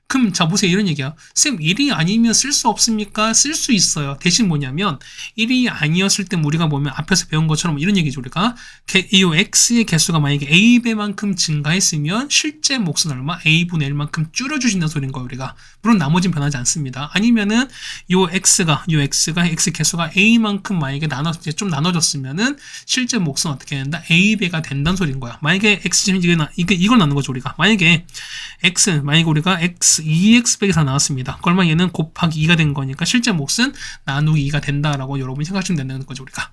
그럼 자 보세요 이런 얘기야. 쌤 1이 아니면 쓸 수 없습니까? 쓸 수 있어요. 대신 뭐냐면 1이 아니었을 때 우리가 보면 앞에서 배운 것처럼 이런 얘기죠. 우리가 이 x의 개수가 만약에 a배만큼 증가했으면 실제 몫은 얼마? a분의 1만큼 줄여주신다는 소리인 거예요. 우리가 물론 나머지는 변하지 않습니다. 아니면은 요 x가 x 개수가 a만큼 만약에 좀 나눠졌으면은 실제 몫은 어떻게 된다? a배가 된다는 소리인 거야. 만약에 x 이걸 나눈 거죠. 우리가 만약에 만약에 우리가 2x 빼기 4 나왔습니다. 그러면 얘는 곱하기 2가 된 거니까 실제 몫은 나누기 2가 된다라고 여러분이 생각하시면 된다는 거죠, 우리가.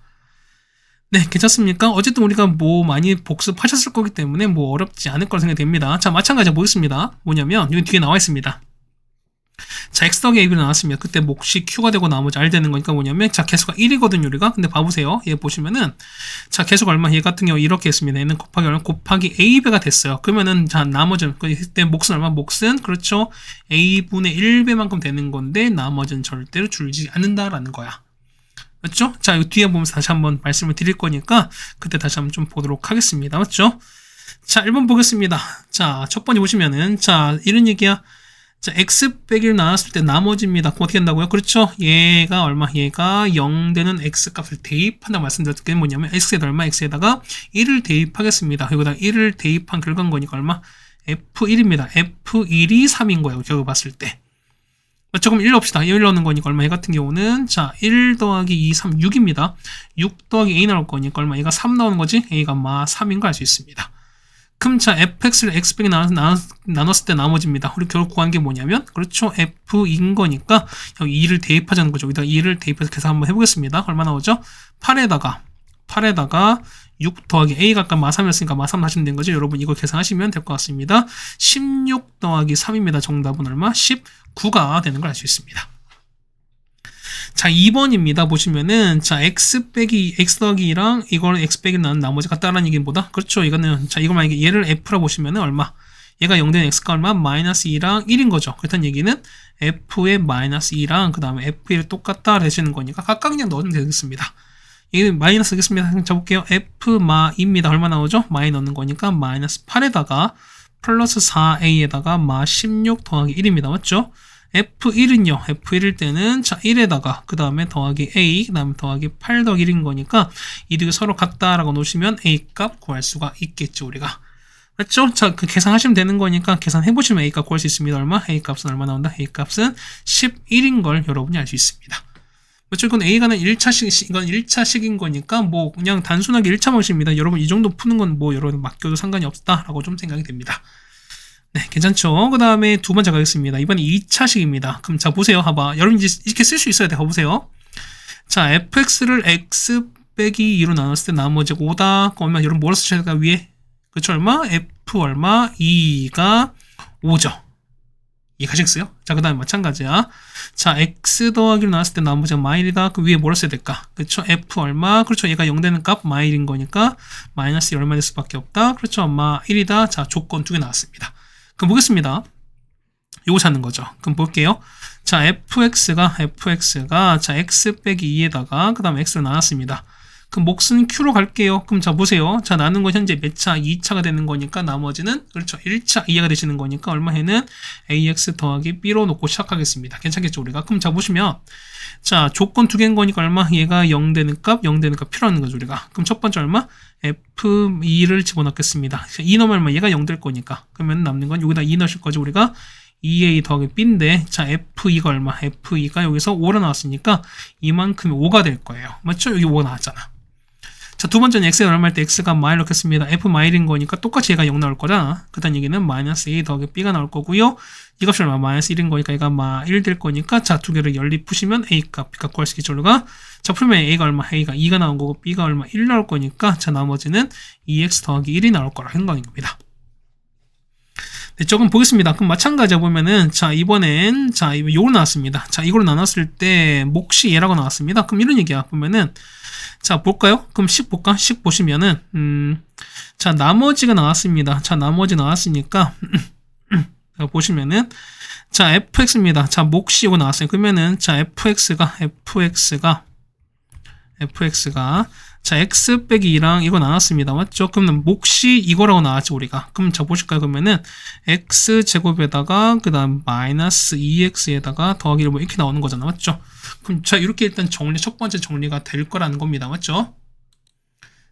네, 괜찮습니까? 어쨌든 우리가 뭐 많이 복습하셨을 거기 때문에 뭐 어렵지 않을 거라 생각이 됩니다. 자, 마찬가지로 보겠습니다. 뭐냐면 여기 뒤에 나와 있습니다. 자, x 더하기 ab로 나왔습니다. 그때 몫이 q가 되고 나머지 r 되는 거니까 뭐냐면 자, 개수가 1이거든요, 우리가. 근데 봐보세요. 얘 보시면은 자, 개수가 얼마? 얘 같은 경우 이렇게 했습니다. 얘는 곱하기 얼마? 곱하기 a배가 됐어요. 그러면은 자, 나머지는 그때 몫은 얼마? 몫은 그렇죠. a분의 1배만큼 되는 건데 나머지는 절대로 줄지 않는다라는 거야. 맞죠? 자, 이 뒤에 보면서 다시 한번 말씀을 드릴 거니까 그때 다시 한번 좀 보도록 하겠습니다. 맞죠? 자, 1번 보겠습니다. 자, 첫 번째 보시면은 자, 이런 얘기야. 자, x 빼기를 나눴을 때 나머지입니다. 그럼 어떻게 된다고요? 그렇죠? 얘가 얼마? 얘가 0 되는 x 값을 대입한다고 말씀드렸을 때 뭐냐면 x에다 얼마? x에다가 1을 대입하겠습니다. 여기다 1을 대입한 결과인 거니까 얼마? f1입니다. f1이 3인 거예요. 저거 봤을 때. 조금 1 넣읍시다. 1 넣는 거니까 얼마? 얘 같은 경우는 자, 1 더하기 2, 3, 6입니다. 6 더하기 a 나올 거니까 얼마? 얘가 3 나오는 거지? a가 3인 걸 알 수 있습니다. 그럼 자, fx를 x 빼기 나눴을 때 나머지입니다. 우리 결국 구한 게 뭐냐면 그렇죠. f인 거니까 여기 2를 대입하자는 거죠. 여기다 2를 대입해서 계산 한번 해보겠습니다. 얼마 나오죠? 8에다가 6 더하기 a가 아까 3이었으니까 3 하시면 된 거죠. 여러분 이거 계산하시면 될 것 같습니다. 16 더하기 3입니다. 정답은 얼마? 19가 되는 걸 알 수 있습니다. 자, 2번입니다. 보시면은, 자, x 더하기 2랑 이거는 x 빼기 나는 나머지 같다라는 얘기는 뭐다? 그렇죠. 이거는, 자, 이거 만약에 얘를 f라 보시면은 얼마? 얘가 0 되는 x가 얼마? 마이너스 2랑 1인 거죠. 그렇다는 얘기는 f의 마이너스 2랑 그 다음에 f1이 똑같다 되시는 거니까 각각 그냥 넣으면 되겠습니다. 이게 마이너스 되겠습니다. 잡을게요. f 마입니다. 얼마 나오죠? 마이 넣는 거니까 마이너스 8에다가 플러스 4a에다가 16 더하기 1입니다. 맞죠? F1은요, F1일 때는, 자, 1에다가, 그 다음에 더하기 A, 그 다음에 더하기 8 더하기 1인 거니까, 이들이 서로 같다라고 놓으시면 A 값 구할 수가 있겠죠, 우리가. 맞죠? 자, 그 계산하시면 되는 거니까, 계산해보시면 A 값 구할 수 있습니다. 얼마? A 값은 얼마 나온다? A 값은 11인 걸 여러분이 알 수 있습니다. 맞죠? 이건 A가는 1차식인 거니까, 뭐, 그냥 단순하게 1차 방식입니다. 여러분, 이 정도 푸는 건 뭐, 여러분 맡겨도 상관이 없다라고 좀 생각이 됩니다. 네, 괜찮죠? 그 다음에 두 번째 가겠습니다. 이번에 2차식입니다. 그럼 자, 보세요. 봐봐. 여러분 이제 이렇게 쓸 수 있어야 돼. 봐보세요. 자, fx를 x 빼기 2로 나눴을 때 나머지 5다. 그러면 여러분 뭐로 쓰셔야 될까? 위에. 그쵸? 얼마? f 얼마? 2가 5죠. 이해가시겠어요? 자, 그 다음에 마찬가지야. 자, x 더하기로 나눴을 때 나머지가 마일이다. 그 위에 뭐로 써야 될까? 그렇죠? f 얼마? 그렇죠? 얘가 0 되는 값 마일인 거니까 마이너스 얼마 될 수밖에 없다. 그렇죠? 마 1이다. 자, 조건 2개 나왔습니다. 그럼 보겠습니다. 요거 찾는 거죠. 그럼 볼게요. 자, fx가 자, x 빼기 2에다가 그 다음에 x를 나눴습니다. 그럼 몫은 q로 갈게요. 그럼 자, 보세요. 자, 나눈 건 현재 몇 차? 2차가 되는 거니까 나머지는 그렇죠. 1차 이해가 되시는 거니까 얼마 해는 ax 더하기 b로 놓고 시작하겠습니다. 괜찮겠죠, 우리가? 그럼 자, 보시면 자, 조건 2개인 거니까 얼마? 얘가 0 되는 값, 0 되는 값 필요하는 거죠, 우리가. 그럼 첫 번째 얼마? f2를 집어넣겠습니다. 2 넣으면 얼마? 얘가 0 될 거니까. 그러면 남는 건 여기다 2 넣으실 거죠, 우리가. 2a 더하기 b인데, 자, f2가 얼마? f2가 여기서 5로 나왔으니까 이만큼이 5가 될 거예요. 맞죠? 여기 5가 나왔잖아. 자, 두 번째는 x가 얼마일 때 x가 마일 넣겠습니다. f 마일인 거니까 똑같이 얘가 0 나올 거잖아. 그다음 얘기는 마이너스 a 더하기 b가 나올 거고요. 이 값이 얼마? 마이너스 1인 거니까 얘가 마 1 될 거니까 자, 두 개를 연립 푸시면 a 값, b 값 구할 수 있겠죠, 우리가. 자, 풀면 a가 얼마? a가 2가 나온 거고 b가 얼마? 1 나올 거니까 자, 나머지는 2x 더하기 1이 나올 거라 생각인 겁니다. 네, 조금 보겠습니다. 그럼 마찬가지로 보면은 자, 이번엔 자, 요걸 나왔습니다. 자, 이걸 나눴을 때 몫이 얘라고 나왔습니다. 그럼 이런 얘기야. 보면은 자, 볼까요? 그럼 10 볼까? 10 보시면은 자, 나머지가 나왔습니다. 자, 나머지 나왔으니까 보시면은 자, fx입니다. 자, 몫이 이거 나왔어요. 그러면은 자, fx가 자, x 빼기 2랑 이거 나눴습니다. 맞죠? 그러면 몫이 이거라고 나왔죠, 우리가. 그럼 자, 보실까요? 그러면은 x 제곱에다가 그 다음 마이너스 2x에다가 더하기를 뭐 이렇게 나오는 거잖아. 맞죠? 그럼 자, 이렇게 일단 첫 번째 정리가 될 거라는 겁니다. 맞죠?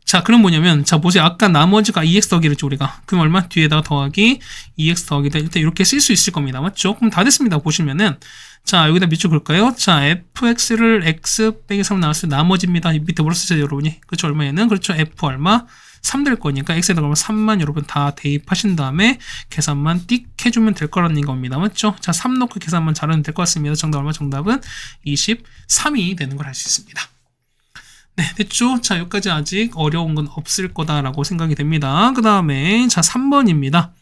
자, 그럼 뭐냐면, 자, 보세요. 아까 나머지가 2x 더하기를 했죠, 우리가. 그럼 얼마? 뒤에다가 더하기 2x 더하기다. 일단 이렇게 쓸 수 있을 겁니다. 맞죠? 그럼 다 됐습니다. 보시면은. 자, 여기다 밑줄 그을까요? 자, fx를 x 빼기 3 나왔을 때 나머지입니다. 밑에 뭐로 쓰세요, 여러분이? 그렇죠? 얼마에는? 그렇죠? f 얼마? 3 될 거니까 x에다가 그러면 3만 여러분 다 대입하신 다음에 계산만 띡 해주면 될 거라는 겁니다. 맞죠? 자, 3 넣고 계산만 잘하면 될 것 같습니다. 정답 얼마? 정답은 23이 되는 걸 알 수 있습니다. 네, 됐죠? 자, 여기까지 아직 어려운 건 없을 거다라고 생각이 됩니다. 그 다음에, 자, 3번입니다.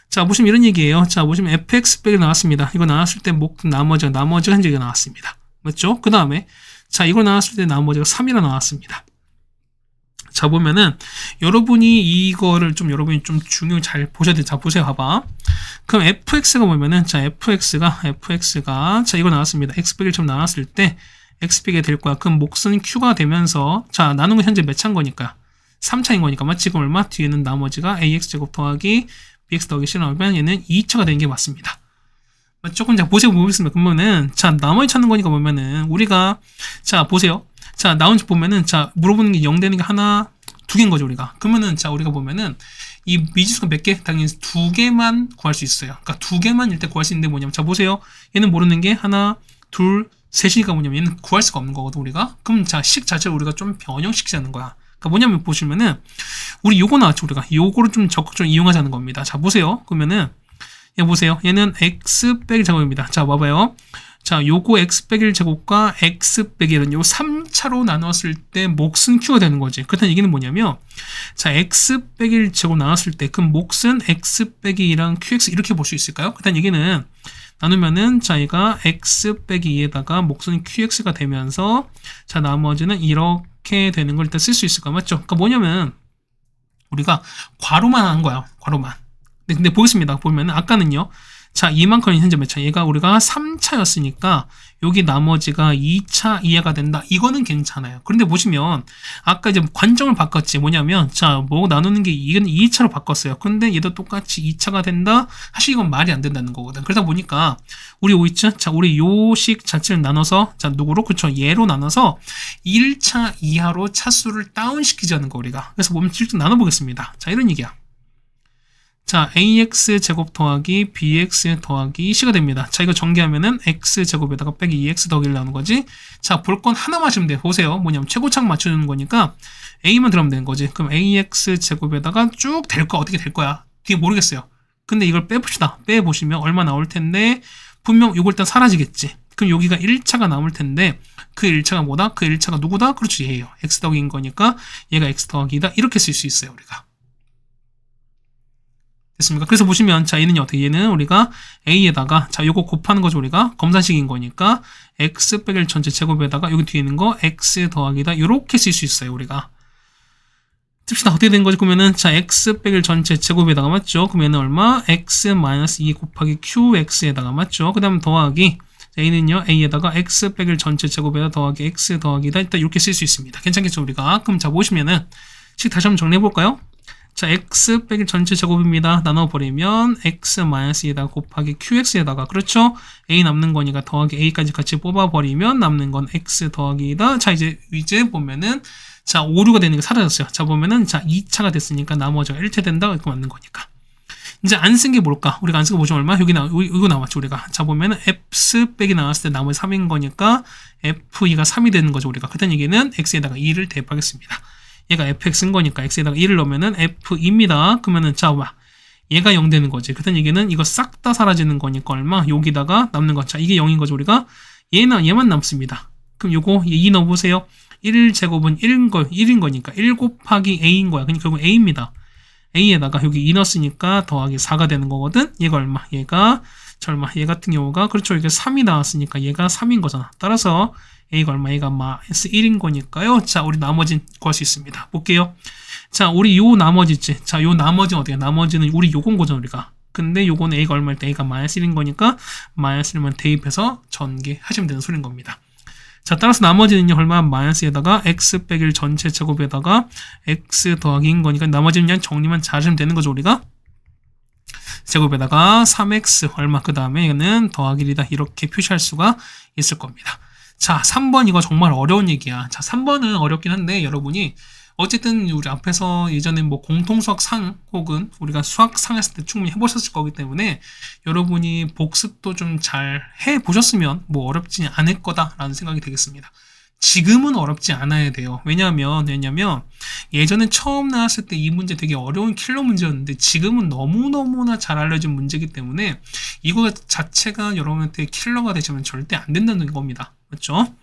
자, 보시면 이런 얘기예요. 자, 보시면 fx 빼기 나왔습니다. 이거 나왔을 때 나머지가 현재가 나왔습니다. 맞죠? 그 다음에, 자, 이거 나왔을 때 나머지가 3이라 나왔습니다. 자, 보면은, 여러분이 여러분이 좀 중요히 잘 보셔야 돼요. 자, 보세요. 봐봐. 그럼 fx가 보면은, 자, fx가, 자, 이거 나왔습니다. x 빼기를 좀 나왔을 때, x 빼기 될 거야. 그럼 몫은 q가 되면서, 자, 나눈 건 현재 몇 차인 거니까? 3차인 거니까. 맞지? 지금 얼마? 뒤에는 나머지가 ax제곱 더하기 bx 더하기 c 나오면 얘는 2차가 되는 게 맞습니다. 맞죠? 그럼 자, 보세요. 보겠습니다. 그러면은, 자, 나머지 찾는 거니까 보면은, 우리가, 자, 보세요. 자, 나온 집 보면은, 자, 물어보는 게 0 되는 게 하나, 2개인 거죠, 우리가. 그러면은, 자, 우리가 보면은, 이 미지수가 몇 개? 당연히 2개만 구할 수 있어요. 그러니까 2개만 일단 구할 수 있는데 뭐냐면, 자, 보세요. 얘는 모르는 게 하나, 둘, 셋이니까 뭐냐면, 얘는 구할 수가 없는 거거든, 우리가. 그럼 자, 식 자체를 우리가 좀 변형시키자는 거야. 그러니까 뭐냐면 보시면은 우리 요거 나왔죠, 우리가 요거를 좀 적극적으로 이용하자는 겁니다. 자, 보세요. 그러면은 얘 보세요. 얘는 x 빼기 제곱입니다. 자, 봐봐요. 자, 요거 x 빼기 제곱과 x 빼기 1은 요 3차로 나눴을 때 몫은 q가 되는 거지. 그렇다는 얘기는 뭐냐면, 자, x 빼기 제곱 나눴을 때 그 몫은 x 빼기 2랑 qx 이렇게 볼 수 있을까요? 그렇다는 얘기는 나누면은 자, 얘가 x 빼기 2에다가 몫은 qx가 되면서, 자, 나머지는 이렇게 되는 걸 일단 쓸 수 있을까? 맞죠? 그러니까 뭐냐면 우리가 괄호만 한 거야. 괄호만. 근데 보겠습니다. 보면은 아까는요. 자, 이만큼이 현재 몇 차? 얘가 우리가 3차였으니까 여기 나머지가 2차 이하가 된다. 이거는 괜찮아요. 그런데 보시면 아까 이제 관점을 바꿨지. 뭐냐면 자, 뭐 나누는 게 이건 2차로 바꿨어요. 근데 얘도 똑같이 2차가 된다. 사실 이건 말이 안 된다는 거거든. 그러다 보니까 우리 오이츠, 자, 우리 요식 자체를 나눠서 자, 누구로? 그쵸? 얘로 나눠서 1차 이하로 차수를 다운시키자는 거 우리가. 그래서 보면 실제 나눠보겠습니다. 자, 이런 얘기야. 자, ax 제곱 더하기 bx 더하기 c가 됩니다. 자, 이거 전개하면은 x 제곱에다가 빼기 2x 더하기를 나오는 거지. 자, 볼 건 하나만 하시면 돼. 보세요. 뭐냐면 최고차항 맞추는 거니까 a만 들어가면 되는 거지. 그럼 ax 제곱에다가 쭉 될 거 어떻게 될 거야? 뒤에 모르겠어요. 근데 이걸 빼봅시다. 빼보시면 얼마 나올 텐데 분명 이걸 일단 사라지겠지. 그럼 여기가 1차가 남을 텐데 그 1차가 뭐다? 그 1차가 누구다? 그렇지, 얘예요. x 더하기인 거니까 얘가 x 더하기다. 이렇게 쓸 수 있어요, 우리가. 됐습니까? 그래서 보시면 자, 얘는 어떻게? 얘는 우리가 a에다가 자, 요거 곱하는 거죠. 우리가 검산식인 거니까 x 빼기 1 전체 제곱에다가 여기 뒤에 있는 거 x 더하기다. 요렇게 쓸 수 있어요, 우리가. 씁시다. 어떻게 된 거지? 그러면은 자, x 빼기 1 전체 제곱에다가 맞죠? 그러면 얼마? x 마이너스 2 곱하기 qx에다가 맞죠? 그 다음 더하기 자, a는요, a에다가 x 빼기 1 전체 제곱에다 더하기 x 더하기다. 일단 이렇게 쓸 수 있습니다. 괜찮겠죠, 우리가? 그럼 자, 보시면은 식 다시 한번 정리해 볼까요? 자, x 빼기 전체 제곱입니다. 나눠버리면 x-2에다가 곱하기 qx에다가 그렇죠? a 남는 거니까 더하기 a까지 같이 뽑아버리면 남는 건 x 더하기다. 자, 이제 보면은 자, 오류가 되는 게 사라졌어요. 자, 보면은 자, 2차가 됐으니까 나머지가 1차 된다. 이거 맞는 거니까. 이제 안 쓴 게 뭘까? 우리가 안 쓴 거 보시면 얼마? 여기 이거 나왔죠, 우리가. 자, 보면은 f 빼기 나왔을 때 나머지 3인 거니까 f2가 3이 되는 거죠, 우리가. 그렇다는 얘기는 x에다가 2를 대입하겠습니다. 얘가 fx인 거니까 x에다가 1을 넣으면은 f입니다. 그러면은 자, 얘가 0 되는 거지. 그렇다는 얘기는 이거 싹 다 사라지는 거니까 얼마? 여기다가 남는 거. 자, 이게 0인 거죠, 우리가. 얘만 남습니다. 그럼 요거 2 넣어보세요. 1제곱은 1인 거니까 1 곱하기 a인 거야. 그러니까 결국 a입니다. a에다가 여기 2 넣었으니까 더하기 4가 되는 거거든. 얘가 얼마? 얘 같은 경우가 그렇죠. 이게 3이 나왔으니까 얘가 3인 거잖아. 따라서 a가 얼마? a가 마이너스 1인 거니까요. 자, 우리 나머지는 구할 수 있습니다. 볼게요. 자, 우리 요 나머지 있지. 자, 요 나머지는 어떻게? 나머지는 우리 요건 거잖아, 우리가. 근데 요거는 a가 얼마일 때 a가 마이너스 1인 거니까 마이너스 1만 대입해서 전개하시면 되는 소리인 겁니다. 자, 따라서 나머지는요, 얼마? 마이너스에다가 x 빼기 1 전체 제곱에다가 x 더하기 인 거니까 나머지는 그냥 정리만 잘하시면 되는 거죠, 우리가. 제곱에다가 3x 얼마 그 다음에 이거는 더하기 1이다 이렇게 표시할 수가 있을 겁니다. 자, 3번 이거 정말 어려운 얘기야. 자, 3번은 어렵긴 한데 여러분이 어쨌든 우리 앞에서 예전에 뭐 공통수학 상 혹은 우리가 수학 상 했을 때 충분히 해보셨을 거기 때문에 여러분이 복습도 좀 잘 해보셨으면 뭐 어렵지 않을 거다라는 생각이 되겠습니다. 지금은 어렵지 않아야 돼요. 왜냐면 예전에 처음 나왔을 때 이 문제 되게 어려운 킬러 문제였는데 지금은 너무너무나 잘 알려진 문제이기 때문에 이거 자체가 여러분한테 킬러가 되시면 절대 안 된다는 겁니다. 맞죠?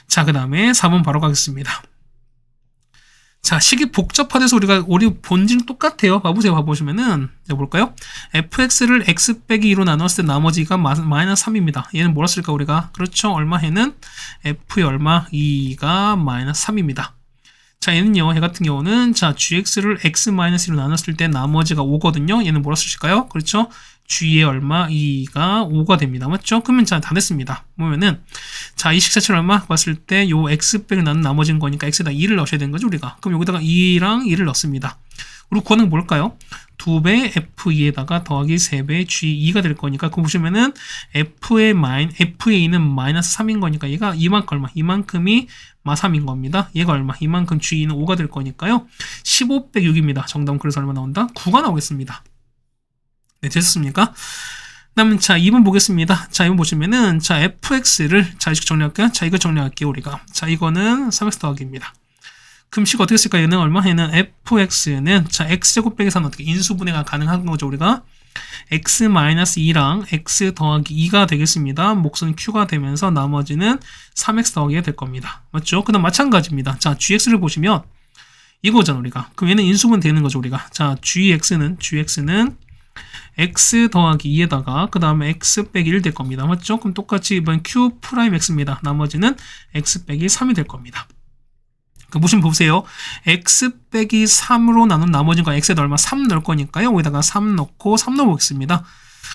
자, 그 다음에 4번 바로 가겠습니다. 자, 식이 복잡화돼서 우리 본질은 똑같아요. 봐보세요. 봐보시면은, 볼까요? fx를 x 빼기 2로 나눴을 때 나머지가 마이너스 3입니다. 얘는 뭐라 쓸까, 우리가? 그렇죠. 얼마? 얘는 f의 얼마? 2가 마이너스 3입니다. 자, 얘는요, 얘 같은 경우는, 자, gx를 x-1로 나눴을 때 나머지가 5거든요. 얘는 뭐라 쓰실까요? 그렇죠. g의 얼마? 2가 5가 됩니다. 맞죠? 그러면 자, 다 됐습니다. 보면은, 자, 이 식 자체를 얼마? 봤을 때, 요 x 빼기 나눈 나머지인 거니까 x에다 2를 넣으셔야 되는 거죠, 우리가. 그럼 여기다가 2랑 2를 넣습니다. 우리 구하는 게 뭘까요? 2배 f2에다가 더하기 3배 g2가 될 거니까, 그거 보시면은, f의 2는 마이너스 3인 거니까, 얘가 이만큼 얼마? 이만큼이 마3인 겁니다. 얘가 얼마? 이만큼 g2는 5가 될 거니까요. 15 빼기 6입니다. 정답은 그래서 얼마 나온다? 9가 나오겠습니다. 네, 됐습니까? 그다음 자, 2번 보겠습니다. 자, 2번 보시면은 자, fx를 자, 이거 정리할까요? 자, 이거 정리할게요, 우리가. 자, 이거는 3x 더하기입니다. 그럼 식 어떻게 쓸까요? 얘는 얼마? 얘는 fx는 자, x제곱 빼기 3은 어떻게 인수분해가 가능한 거죠, 우리가. x-2랑 x 더하기 2가 되겠습니다. 몫은 q가 되면서 나머지는 3x 더하기가 될 겁니다. 맞죠? 그 다음 마찬가지입니다. 자, gx를 보시면 이거잖아, 우리가. 그럼 얘는 인수분 되는 거죠, 우리가. 자, gx는 x 더하기 2에다가 그 다음에 x 빼기 1 될 겁니다. 맞죠? 그럼 똑같이 이번 q 프라임 x입니다. 나머지는 x 빼기 3이 될 겁니다. 그 보시면 보세요. x 빼기 3으로 나눈 나머지는 거 x에다 얼마? 3 넣을 거니까요. 여기다가 3 넣고 3 넣어보겠습니다.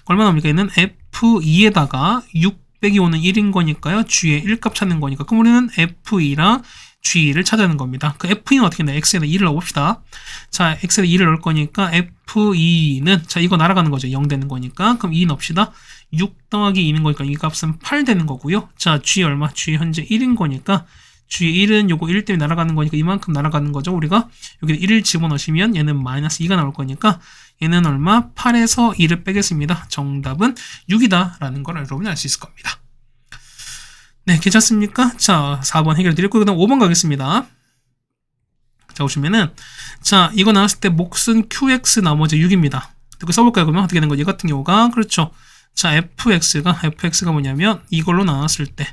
얼마 나옵니까? 얘는 f2에다가 6 빼기 5는 1인 거니까요. g의 1값 찾는 거니까. 그럼 우리는 f2랑 g2를 찾아내는 겁니다. 그 f2는 어떻게 되나? x에다 2를 넣어봅시다. 자, x에다 2를 넣을 거니까 f2는 자, 이거 날아가는 거죠. 0 되는 거니까. 그럼 2 넣읍시다. 6 더하기 2는 거니까 이 값은 8 되는 거고요. 자, g 얼마? g 현재 1인 거니까 g1은 요거 1 때문에 날아가는 거니까 이만큼 날아가는 거죠. 우리가 여기 1을 집어넣으시면 얘는 마이너스 2가 나올 거니까 얘는 얼마? 8에서 2를 빼겠습니다. 정답은 6이다 라는 걸 여러분이 알 수 있을 겁니다. 네, 괜찮습니까? 자, 4번 해결 드렸고, 그 다음 5번 가겠습니다. 자, 보시면은, 자, 이거 나왔을 때 몫은 qx 나머지 6입니다. 이렇게 써볼까요? 그러면 어떻게 되는 거지? 이 같은 경우가, 그렇죠. 자, fx가 뭐냐면, 이걸로 나왔을 때,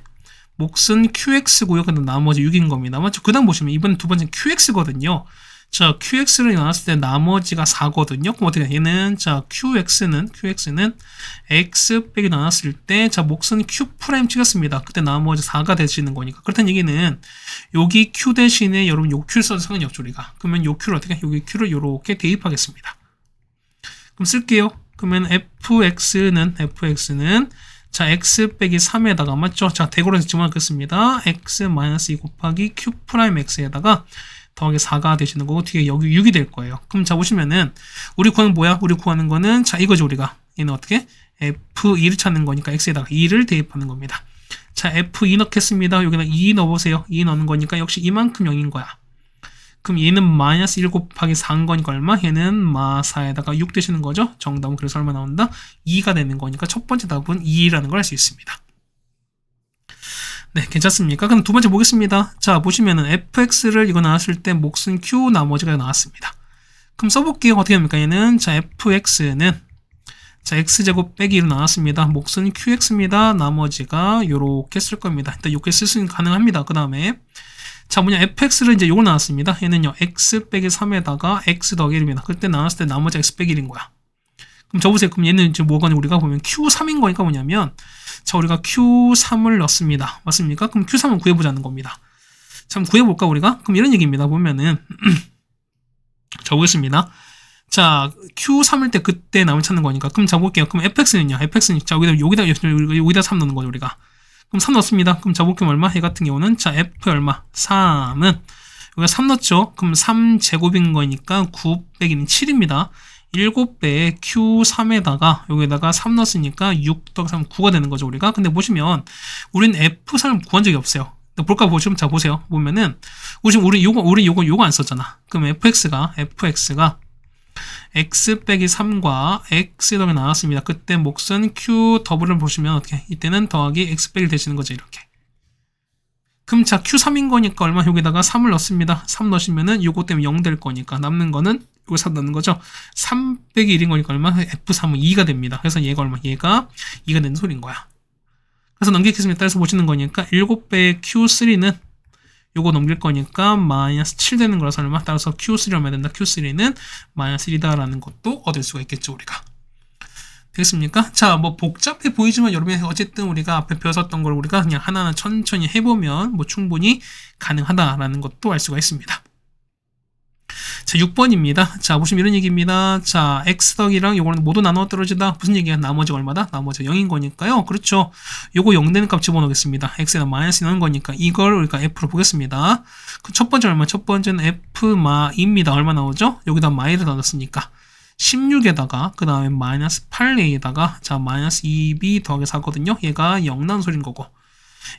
몫은 qx고요. 그 다음 나머지 6인 겁니다. 맞죠? 그 다음 보시면, 이번 두 번째는 qx거든요. 자, qx를 나왔을 때 나머지가 4거든요. 그럼 어떻게 돼? 얘는, 자, qx는 x 빼기 나눴을 때, 자, 몫은 q 프라임 찍었습니다. 그때 나머지 4가 되시는 거니까. 그렇다는 얘기는, 여기 q 대신에 여러분 요 q를 써도 상관이 없죠, 우리가. 그러면 요 q를 어떻게, 여기 q를 요렇게 대입하겠습니다. 그럼 쓸게요. 그러면 fx는, 자, x 빼기 3에다가, 맞죠? 자, 대괄호에서 집어넣겠습니다. x-2 곱하기 q 프라임 x에다가, 더하기 4가 되시는 거고 뒤에 여기 6이 될 거예요. 그럼 자 보시면은 우리 구하는 뭐야? 우리 구하는 거는 자 이거죠 우리가. 얘는 어떻게? f2를 찾는 거니까 x에다가 2를 대입하는 겁니다. 자 f2 넣겠습니다. 여기다 2 넣어보세요. 2 넣는 거니까 역시 이만큼 0인 거야. 그럼 얘는 마이너스 1 곱하기 4인 거니까 얼마? 얘는 마4에다가 6 되시는 거죠. 정답은 그래서 얼마 나온다? 2가 되는 거니까 첫 번째 답은 2라는 걸 알 수 있습니다. 네, 괜찮습니까? 그럼 두 번째 보겠습니다. 자, 보시면은 fx를 이거 나왔을 때 몫은 q 나머지가 나왔습니다. 그럼 써볼게요. 어떻게 합니까? 얘는 자 fx는 자 x제곱 빼기 1로 나왔습니다. 몫은 qx입니다. 나머지가 요렇게 쓸 겁니다. 일단 이렇게 쓸 수는 가능합니다. 그 다음에 자 뭐냐 fx를 이제 요거 나왔습니다. 얘는요 x 빼기 3에다가 x 더하기 1입니다. 그때 나왔을 때 나머지 x 빼기 1인 거야. 그럼 저 보세요. 그럼 얘는 지금 뭐가 우리가 보면 q3인 거니까 뭐냐면 자, 우리가 Q3을 넣습니다. 맞습니까? 그럼 Q3을 구해보자는 겁니다. 자, 한번 구해볼까, 우리가? 그럼 이런 얘기입니다. 보면은, 자, 보겠습니다. 자, Q3일 때 그때 남을 찾는 거니까. 그럼 자, 볼게요. 그럼 fx는요? fx는, 자, 여기다 3 넣는 거죠, 우리가. 그럼 3 넣습니다. 그럼 자, 목표는 얼마? 얘 같은 경우는 자, F 얼마? 3은 여기가 3 넣죠? 그럼 3제곱인 거니까 9 빼기는 7입니다. 7배의 Q3에다가 여기에다가 3 넣었으니까 6 더하기 3 9가 되는 거죠, 우리가. 근데 보시면 우리는 F3을 구한 적이 없어요. 볼까 보시면 자 보세요. 보면은 우리 요거 안 썼잖아. 그럼 fx가 x 빼기 3과 x 더하기 나왔습니다. 그때 몫은 q 더블을 보시면 어떻게? 이때는 더하기 x 빼기 되시는 거죠, 이렇게. 그럼 자 q3인 거니까 얼마? 여기다가 3을 넣습니다. 3 넣으시면은 요거 때문에 0 될 거니까 남는 거는 요거 3 넣는 거죠. 3 빼기 1인 거니까 얼마? f3은 2가 됩니다. 그래서 얘가 얼마? 얘가 2가 되는 소리인 거야. 그래서 넘기겠습니다. 따라서 보시는 거니까 7배의 Q3는 요거 넘길 거니까 마이너스 7 되는 거라서 얼마? 따라서 Q3 얼마 된다? Q3는 마이너스 1이다라는 것도 얻을 수가 있겠죠, 우리가. 되겠습니까? 자, 뭐 복잡해 보이지만 여러분이 어쨌든 우리가 앞에 배웠었던 걸 우리가 그냥 하나하나 천천히 해보면 뭐 충분히 가능하다라는 것도 알 수가 있습니다. 자, 6번입니다. 자, 보시면 이런 얘기입니다. 자, x 더하기랑 요거는 모두 나누어 떨어지다. 무슨 얘기야? 나머지가 얼마다? 나머지가 0인 거니까요. 그렇죠. 요거 0 되는 값 집어넣겠습니다. x에다 마이너스 넣는 거니까 이걸 우리가 f로 보겠습니다. 그 첫 번째 얼마? 첫 번째는 f마입니다. 얼마 나오죠? 여기다 마이를 넣었으니까 16에다가 그 다음에 마이너스 8a에다가 자, 마이너스 2b 더하기 4거든요. 얘가 0 나온 소리인 거고.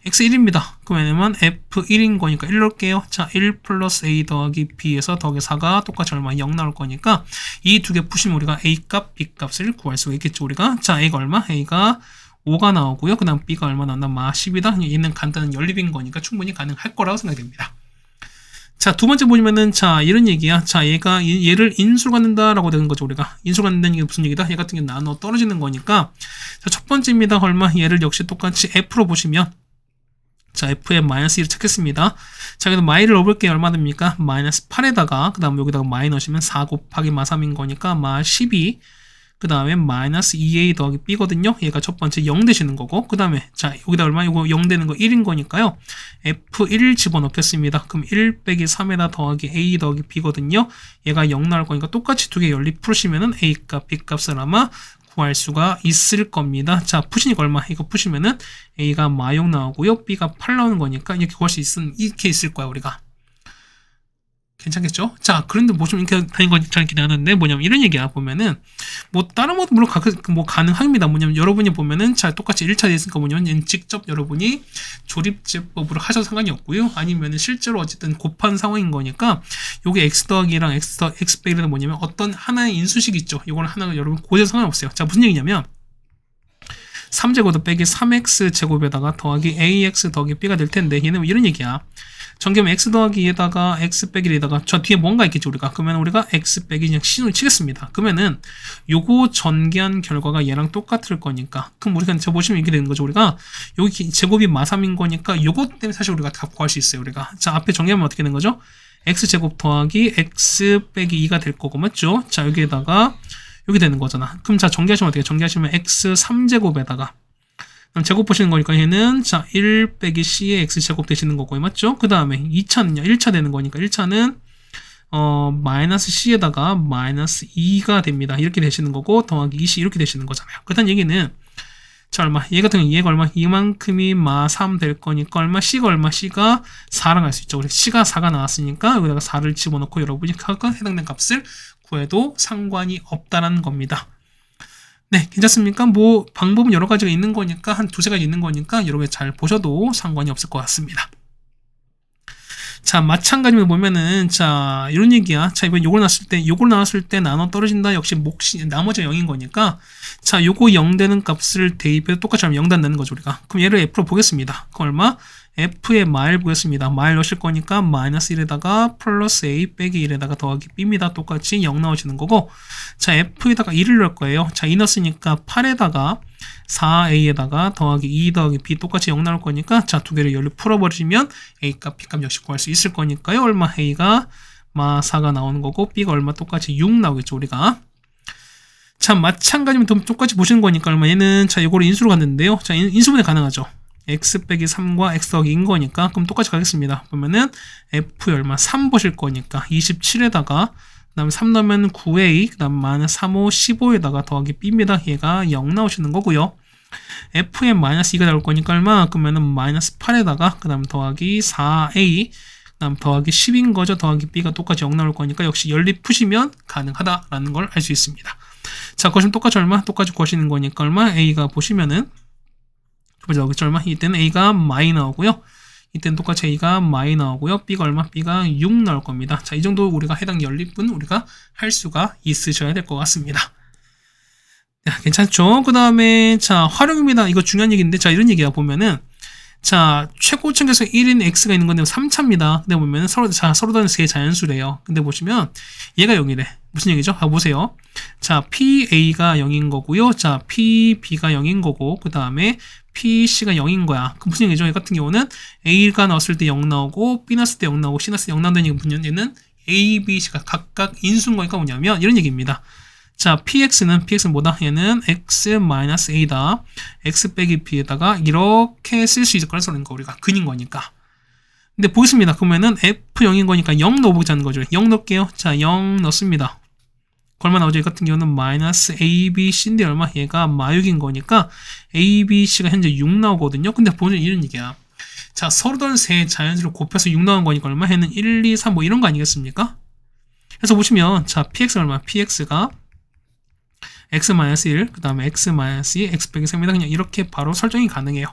x1입니다. 그러면 f1인 거니까 1 넣을게요. 자, 1 플러스 a 더하기 b에서 더하기 4가 똑같이 얼마? 0 나올 거니까 이 두 개 푸시면 우리가 a 값, b 값을 구할 수가 있겠죠, 우리가. 자, a가 얼마? a가 5가 나오고요. 그 다음 b가 얼마 나온다? 마 10이다. 얘는 간단한 연립인 거니까 충분히 가능할 거라고 생각됩니다. 자, 두 번째 보시면은, 자, 이런 얘기야. 자, 얘를 인수로 갖는다라고 되는 거죠, 우리가. 인수로 갖는다는 게 무슨 얘기다? 얘 같은 경우 나눠 떨어지는 거니까. 자, 첫 번째입니다. 얼마? 얘를 역시 똑같이 f로 보시면, 자, f에 마이너스 1을 찾겠습니다. 자, 그래서 마이를 넣어볼게요. 얼마 됩니까? 마이너스 8에다가, 그 다음 여기다가 마이 넣으시면 4 곱하기 마 3인 거니까, 마 12. 그 다음에 마이너스 2a 더하기 b거든요. 얘가 첫 번째 0 되시는 거고, 그 다음에, 자, 여기다 얼마? 이거 0 되는 거 1인 거니까요. f1 집어넣겠습니다. 그럼 1 빼기 3에다 더하기 a 더하기 b거든요. 얘가 0 나올 거니까 똑같이 두 개 연립 풀으시면은 a 값, b 값을 아마 구할 수가 있을 겁니다. 자, 푸시니까 얼마? 이거 푸시면은 A가 마6 나오고요. B가 8 나오는 거니까 이렇게 구할 수 이렇게 있을 거야, 우리가. 괜찮겠죠? 자, 그런데 뭐 좀 이렇게 되는 건 잘 기대하는데 뭐냐면 이런 얘기야. 보면은 뭐 다른 것도 물론 뭐 가능합니다. 뭐냐면 여러분이 보면은 자, 똑같이 1차 돼 있으니까 뭐냐면 직접 여러분이 조립제법으로 하셔도 상관이 없고요. 아니면은 실제로 어쨌든 곱한 상황인 거니까 요게 x 더하기랑 x 빼기는 뭐냐면 어떤 하나의 인수식 있죠. 이거는 하나 여러분 고려해도 상관없어요. 자, 무슨 얘기냐면 3제곱 빼기 3x 제곱에다가 더하기 ax 더하기 b가 될 텐데 얘는 이런 얘기야. 전개하면 x 더하기 에다가 x 빼기에다가 저 뒤에 뭔가 있겠죠, 우리가. 그러면 우리가 x 빼기 그냥 신호를 치겠습니다. 그러면은 요거 전개한 결과가 얘랑 똑같을 거니까 그럼 우리가 저 보시면 이렇게 되는 거죠, 우리가. 여기 제곱이 마3인 거니까 요거 때문에 사실 우리가 다 구할 수 있어요, 우리가. 자, 앞에 전개하면 어떻게 되는 거죠? x제곱 더하기 x 빼기 2가 될 거고, 맞죠? 자, 여기에다가 여기 되는 거잖아. 그럼 자, 전개하시면 어떻게? 전개하시면 x 3제곱에다가 그럼 제곱 보시는 거니까 얘는 자, 1 빼기 c의 x제곱 되시는 거고요, 맞죠? 그 다음에 2차는요, 1차 되는 거니까 1차는 마이너스 c에다가 마이너스 2가 됩니다. 이렇게 되시는 거고 더하기 2c 이렇게 되시는 거잖아요. 그렇다는 얘기는 자, 얼마? 얘 같은 경우 얘가 얼마? 이만큼이 마 3 될 거니까 얼마? c가 얼마? c가 4랑 할 수 있죠. 우리 c가 4가 나왔으니까 여기다가 4를 집어넣고 여러분이 해당된 값을 구해도 상관이 없다는 겁니다. 네, 괜찮습니까? 뭐 방법은 여러 가지가 있는 거니까 한 두세 가지 있는 거니까 여러 개 잘 보셔도 상관이 없을 것 같습니다. 자, 마찬가지로 보면은 자, 이런 얘기야. 자, 이번 요걸 나왔을 때 나눠 떨어진다. 역시 몫이 나머지가 0인 거니까 자, 요거 0 되는 값을 대입해서 똑같이 하면 0 된다는 거죠, 우리가. 그럼 얘를 f로 보겠습니다. 그 얼마? f의 마일 보겠습니다. 마일 넣으실 거니까 마이너스 1에다가 플러스 a 빼기 1에다가 더하기 b입니다. 똑같이 0 나오시는 거고 자, f에다가 2를 넣을 거예요. 자, 2 넣었으니까 8에다가 4a에다가 더하기 2 더하기 b 똑같이 0 나올 거니까 자, 두 개를 연립 풀어버리시면 a 값, b 값 역시 구할 수 있을 거니까요. 얼마? a가 마 4가 나오는 거고 b가 얼마? 똑같이 6 나오겠죠, 우리가. 자, 마찬가지면 똑같이 보시는 거니까 얼마? 얘는 자, 이거를 인수로 갔는데요. 자, 인수분해 가능하죠. x 빼기 3과 x 더하기 2인 거니까 그럼 똑같이 가겠습니다. 보면은 f 얼마? 3 보실 거니까 27에다가 그 다음에 3 넣으면 9a 그 다음 마이너스 3, 5, 15에다가 더하기 b입니다. 얘가 0 나오시는 거고요. fn-2가 나올 거니까 얼마? 그러면은 마이너스 8에다가 그 다음 더하기 4a 그 다음 더하기 10인 거죠. 더하기 b가 똑같이 0 나올 거니까 역시 연립 푸시면 가능하다라는 걸 알 수 있습니다. 자, 거시면 똑같이 얼마? 똑같이 거시는 거니까 얼마? a가 보시면은 두 번째 나오겠죠. 얼마? 이때는 a가 마이 나오고요. 이때는 똑같이 a가 마이 나오고요. b가 얼마? b가 6 나올 겁니다. 자, 이 정도 우리가 해당 연립은 우리가 할 수가 있으셔야 될 것 같습니다. 야, 괜찮죠? 그 다음에 자, 활용입니다. 이거 중요한 얘기인데, 자, 이런 얘기야 보면은, 자, 최고층에서 1인 x가 있는 건데 3차입니다. 근데 보면은 서로 다른 세 자연수래요. 근데 보시면 얘가 0이래. 무슨 얘기죠? 보세요. 자, PA가 0인 거고요. 자, PB가 0인 거고, 그 다음에 PC가 0인 거야. 그 무슨 얘기죠? 얘 같은 경우는 A가 나왔을 때 0 나오고, B 나왔을 때 0 나오고, C 나왔을 때 0 나온다는 얘기는 얘는 A, B, C가 각각 인수인 거니까 뭐냐면 이런 얘기입니다. 자, PX는 뭐다? 얘는 X-A다. X 빼기 B에다가 이렇게 쓸 수 있을 거라 쓰는 거, 우리가. 근인 거니까. 근데 보겠습니다. 그러면은 F0인 거니까 0 넣어보자는 거죠. 0 넣을게요. 자, 0 넣습니다. 얼마 나오죠? 이 같은 경우는 마이너스 A, B, C인데 얼마? 얘가 마6인 거니까 A, B, C가 현재 6 나오거든요. 근데 보면 이런 얘기야. 자, 서로 다른 세 자연수를 곱해서 6 나온 거니까 얼마? 얘는 1, 2, 3 뭐 이런 거 아니겠습니까? 그래서 보시면 자, PX 얼마? PX가 x-1, 그 다음에 x-2, x 빼기 3입니다. 그냥 이렇게 바로 설정이 가능해요.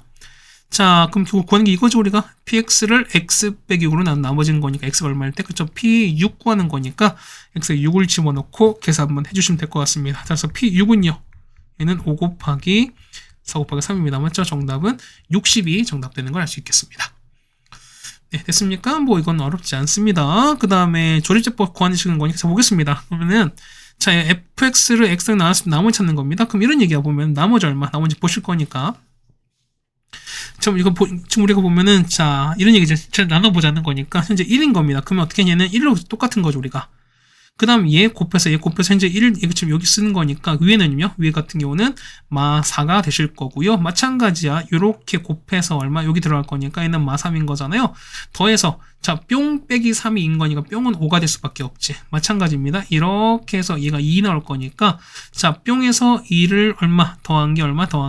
자, 그럼 구하는 게 이거죠, 우리가? px를 x 빼기 6으로 나머지는 거니까 x가 얼마일 때? 그쵸? p6 구하는 거니까 x에 6을 집어넣고 계산 한번 해주시면 될 것 같습니다. 그래서 p6은요, 얘는 5 곱하기 4 곱하기 3입니다. 맞죠? 정답은 60이 정답 되는 걸 알 수 있겠습니다. 네, 됐습니까? 뭐 이건 어렵지 않습니다. 그 다음에 조립제법 구하시는 거니까 자, 보겠습니다. 그러면은 자, fx를 x랑 나눴으면 나머지 찾는 겁니다. 그럼 이런 얘기야 보면 나머지 얼마? 나머지 보실 거니까. 지금 우리가 보면은 자, 이런 얘기죠. 나눠보자는 거니까 현재 1인 겁니다. 그러면 어떻게 얘는 1로 똑같은 거죠, 우리가. 그 다음 얘 곱해서 현재 1, 이거 지금 여기 쓰는 거니까 위에는요, 위에 같은 경우는 마4가 되실 거고요. 마찬가지야. 요렇게 곱해서 얼마? 여기 들어갈 거니까 얘는 마3인 거잖아요. 더해서 자, 뿅 빼기 3이 인 거니까 뿅은 5가 될 수밖에 없지. 마찬가지입니다. 이렇게 해서 얘가 2 나올 거니까 자, 뿅에서 2를 얼마 더한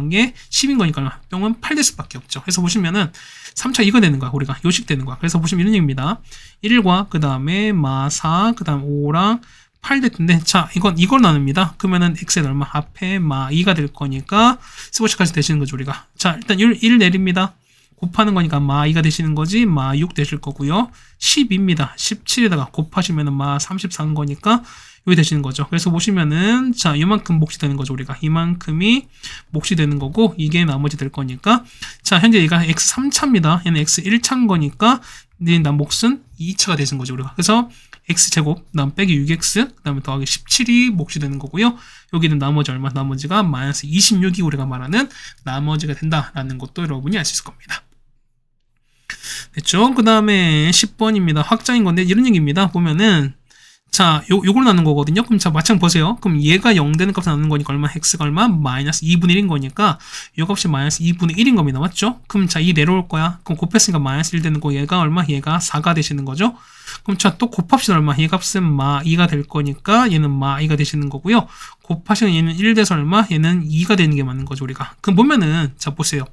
게 10인 거니까 얼마? 뿅은 8 될 수밖에 없죠. 그래서 보시면은 3차 이거 되는 거야. 우리가 요식 되는 거야. 그래서 보시면 이런 얘기입니다. 1과 그 다음에 마4 그 다음 5랑 8 됐는데 자, 이걸 나눕니다. 그러면은 x는 얼마? 앞에 마2가 될 거니까 스포츠까지 되시는 거죠, 우리가. 자, 일단 1 내립니다. 곱하는 거니까 마2가 되시는 거지, 마6 되실 거고요. 10입니다. 17에다가 곱하시면은 마34인 거니까 여기 되시는 거죠. 그래서 보시면은 자, 이만큼 몫이 되는 거죠, 우리가. 이만큼이 몫이 되는 거고 이게 나머지 될 거니까 자, 현재 얘가 x3차입니다. 얘는 x1차인 거니까 나 몫은 2차가 되는 거죠, 우리가. 그래서 x제곱, 그 다음 빼기 6x, 그 다음에 더하기 17이 몫이 되는 거고요. 여기는 나머지 얼마? 나머지가 마이너스 26이 우리가 말하는 나머지가 된다라는 것도 여러분이 알 수 있을 겁니다. 됐죠? 그 다음에 10번입니다. 확장인 건데 이런 얘기입니다. 보면은 자, 요걸 나눈 거거든요. 그럼 자, 마찬가지 보세요. 그럼 얘가 0 되는 값을 나누는 거니까 얼마? x가 얼마? 마이너스 2분의 1인 거니까 요 값이 마이너스 2분의 1인 겁니다. 맞죠? 그럼 자, 이 내려올 거야. 그럼 곱했으니까 마이너스 1 되는 거 얘가 얼마? 얘가 4가 되시는 거죠. 그럼 자, 또 곱합시다. 얼마? 얘 값은 마2가 될 거니까 얘는 마2가 되시는 거고요. 곱하시면 얘는 1 돼서 얼마? 얘는 2가 되는 게 맞는 거죠, 우리가. 그럼 보면은 자, 보세요.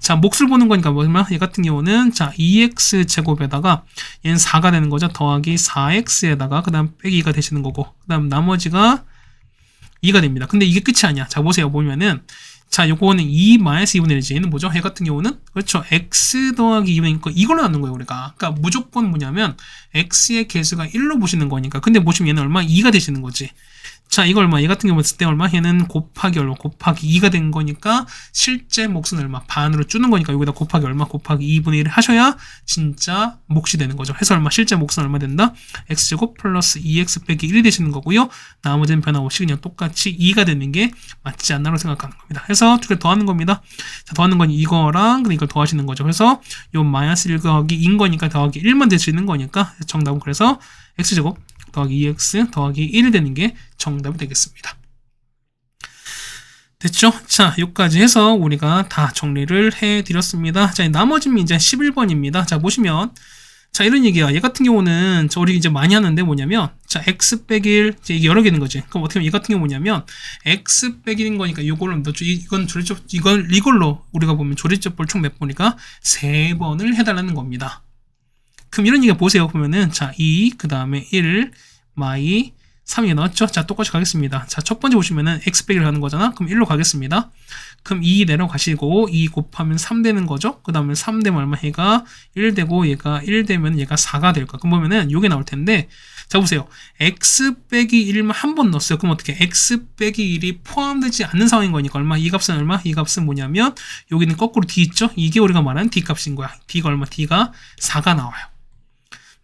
자, 몫을 보는 거니까 얼마? 얘 같은 경우는 자, 2x 제곱에다가 얘는 4가 되는 거죠. 더하기 4x에다가 그 다음 빼기 2가 되시는 거고 그 다음 나머지가 2가 됩니다. 근데 이게 끝이 아니야. 자, 보세요. 보면은 자, 요거는 2-2분의 1이지. 얘는 뭐죠? 얘 같은 경우는 그렇죠. x 더하기 2분의 1, 이걸로 나눈 거예요, 우리가. 그러니까 무조건 뭐냐면 x의 개수가 1로 보시는 거니까. 근데 보시면 얘는 얼마? 2가 되시는 거지. 자, 이거 얼마? 얘 같은 경우 봤을 때 얼마? 얘는 곱하기 얼마? 곱하기 2가 된 거니까 실제 몫은 얼마? 반으로 주는 거니까 여기다 곱하기 얼마? 곱하기 2분의 1을 하셔야 진짜 몫이 되는 거죠. 해서 얼마? 실제 몫은 얼마 된다? x제곱 플러스 2x 빼기 1이 되시는 거고요. 나머지는 변함없이 그냥 똑같이 2가 되는 게 맞지 않나로 생각하는 겁니다. 해서 두 개 더하는 겁니다. 자, 더하는 건 이거랑 이걸 더하시는 거죠. 그래서 요 마이너스 1 더하기 2인 거니까 더하기 1만 되시는 거니까 정답은 그래서 x제곱 더하기 2x 더하기 1이 되는 게 정답이 되겠습니다. 됐죠? 자, 여기까지 해서 우리가 다 정리를 해드렸습니다. 자, 나머지는 이제 11번입니다. 자, 보시면 자, 이런 얘기야. 얘 같은 경우는 우리 이제 많이 하는데 뭐냐면 자, x 빼기 1, 이제 이게 여러 개 있는 거지. 그럼 어떻게 하면 이 같은 경우 뭐냐면, x 빼기 1인 거니까 이걸로, 이걸로 우리가 보면 조립제법을 총 몇 번이니까 3번을 해달라는 겁니다. 그럼 이런 얘기 보세요. 보면은, 자, 2, 그 다음에 1, 마이, 3이 나왔죠? 자, 똑같이 가겠습니다. 자, 첫 번째 보시면은 x 빼기를 하는 거잖아. 그럼 1로 가겠습니다. 그럼 2 내려가시고 2 곱하면 3 되는 거죠. 그 다음에 3 되면 얼마? 얘가 1 되고 얘가 1 되면 얘가 4가 될 거야. 그럼 보면은 요게 나올 텐데, 자 보세요. x 빼기 1만 한 번 넣었어요. 그럼 어떻게? x 빼기 1이 포함되지 않는 상황인 거니까 얼마? 이 값은 얼마? 이 값은 뭐냐면 여기는 거꾸로 d 있죠? 이게 우리가 말하는 d 값인 거야. d가 얼마? d가 4가 나와요.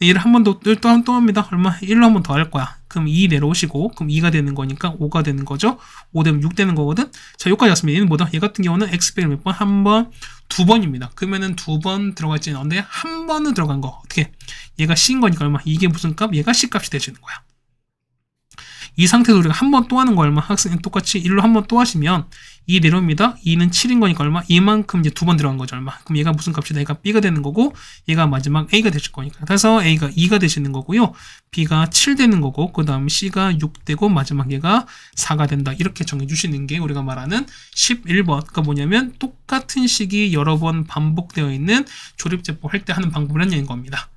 얘를 한 번 더 또 합니다. 얼마? 1로 한 번 더 할 거야. 그럼 2 내려오시고, 그럼 2가 되는 거니까 5가 되는 거죠. 5 되면 6 되는 거거든. 자, 여기까지 왔습니다. 얘는 뭐다? 얘 같은 경우는 x 빼기 몇 번? 한 번, 두 번입니다. 그러면은 두 번 들어갈지 않는데 한 번은 들어간 거. 어떻게? 얘가 c인 거니까 얼마? 이게 무슨 값? 얘가 c 값이 되시는 거야. 이 상태에서 우리가 한 번 또 하는 거 얼마? 학생이 똑같이 1로 한 번 또 하시면 2 내려옵니다. 2는 7인 거니까 얼마? 이만큼 이제 두 번 들어간 거죠. 얼마? 그럼 얘가 무슨 값이다? 얘가 b가 되는 거고 얘가 마지막 a가 되실 거니까. 그래서 a가 2가 되시는 거고요. b가 7 되는 거고 그 다음 c가 6 되고 마지막 얘가 4가 된다. 이렇게 정해주시는 게 우리가 말하는 11번. 그러니까 뭐냐면 똑같은 식이 여러 번 반복되어 있는 조립제법 할 때 하는 방법을 하는 겁니다.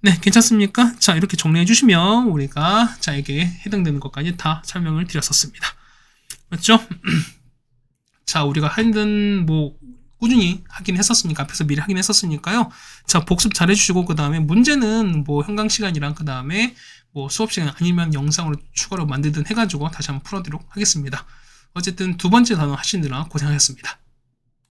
네, 괜찮습니까? 자, 이렇게 정리해 주시면 우리가 자, 이게 해당되는 것까지 다 설명을 드렸었습니다. 맞죠? 자, 우리가 하든 뭐 꾸준히 하긴 했었으니까 앞에서 미리 하긴 했었으니까요. 자, 복습 잘 해주시고 그 다음에 문제는 뭐 현강 시간이랑 그 다음에 뭐 수업 시간 아니면 영상으로 추가로 만들든 해가지고 다시 한번 풀어드리도록 하겠습니다. 어쨌든 두 번째 단어 하시느라 고생하셨습니다.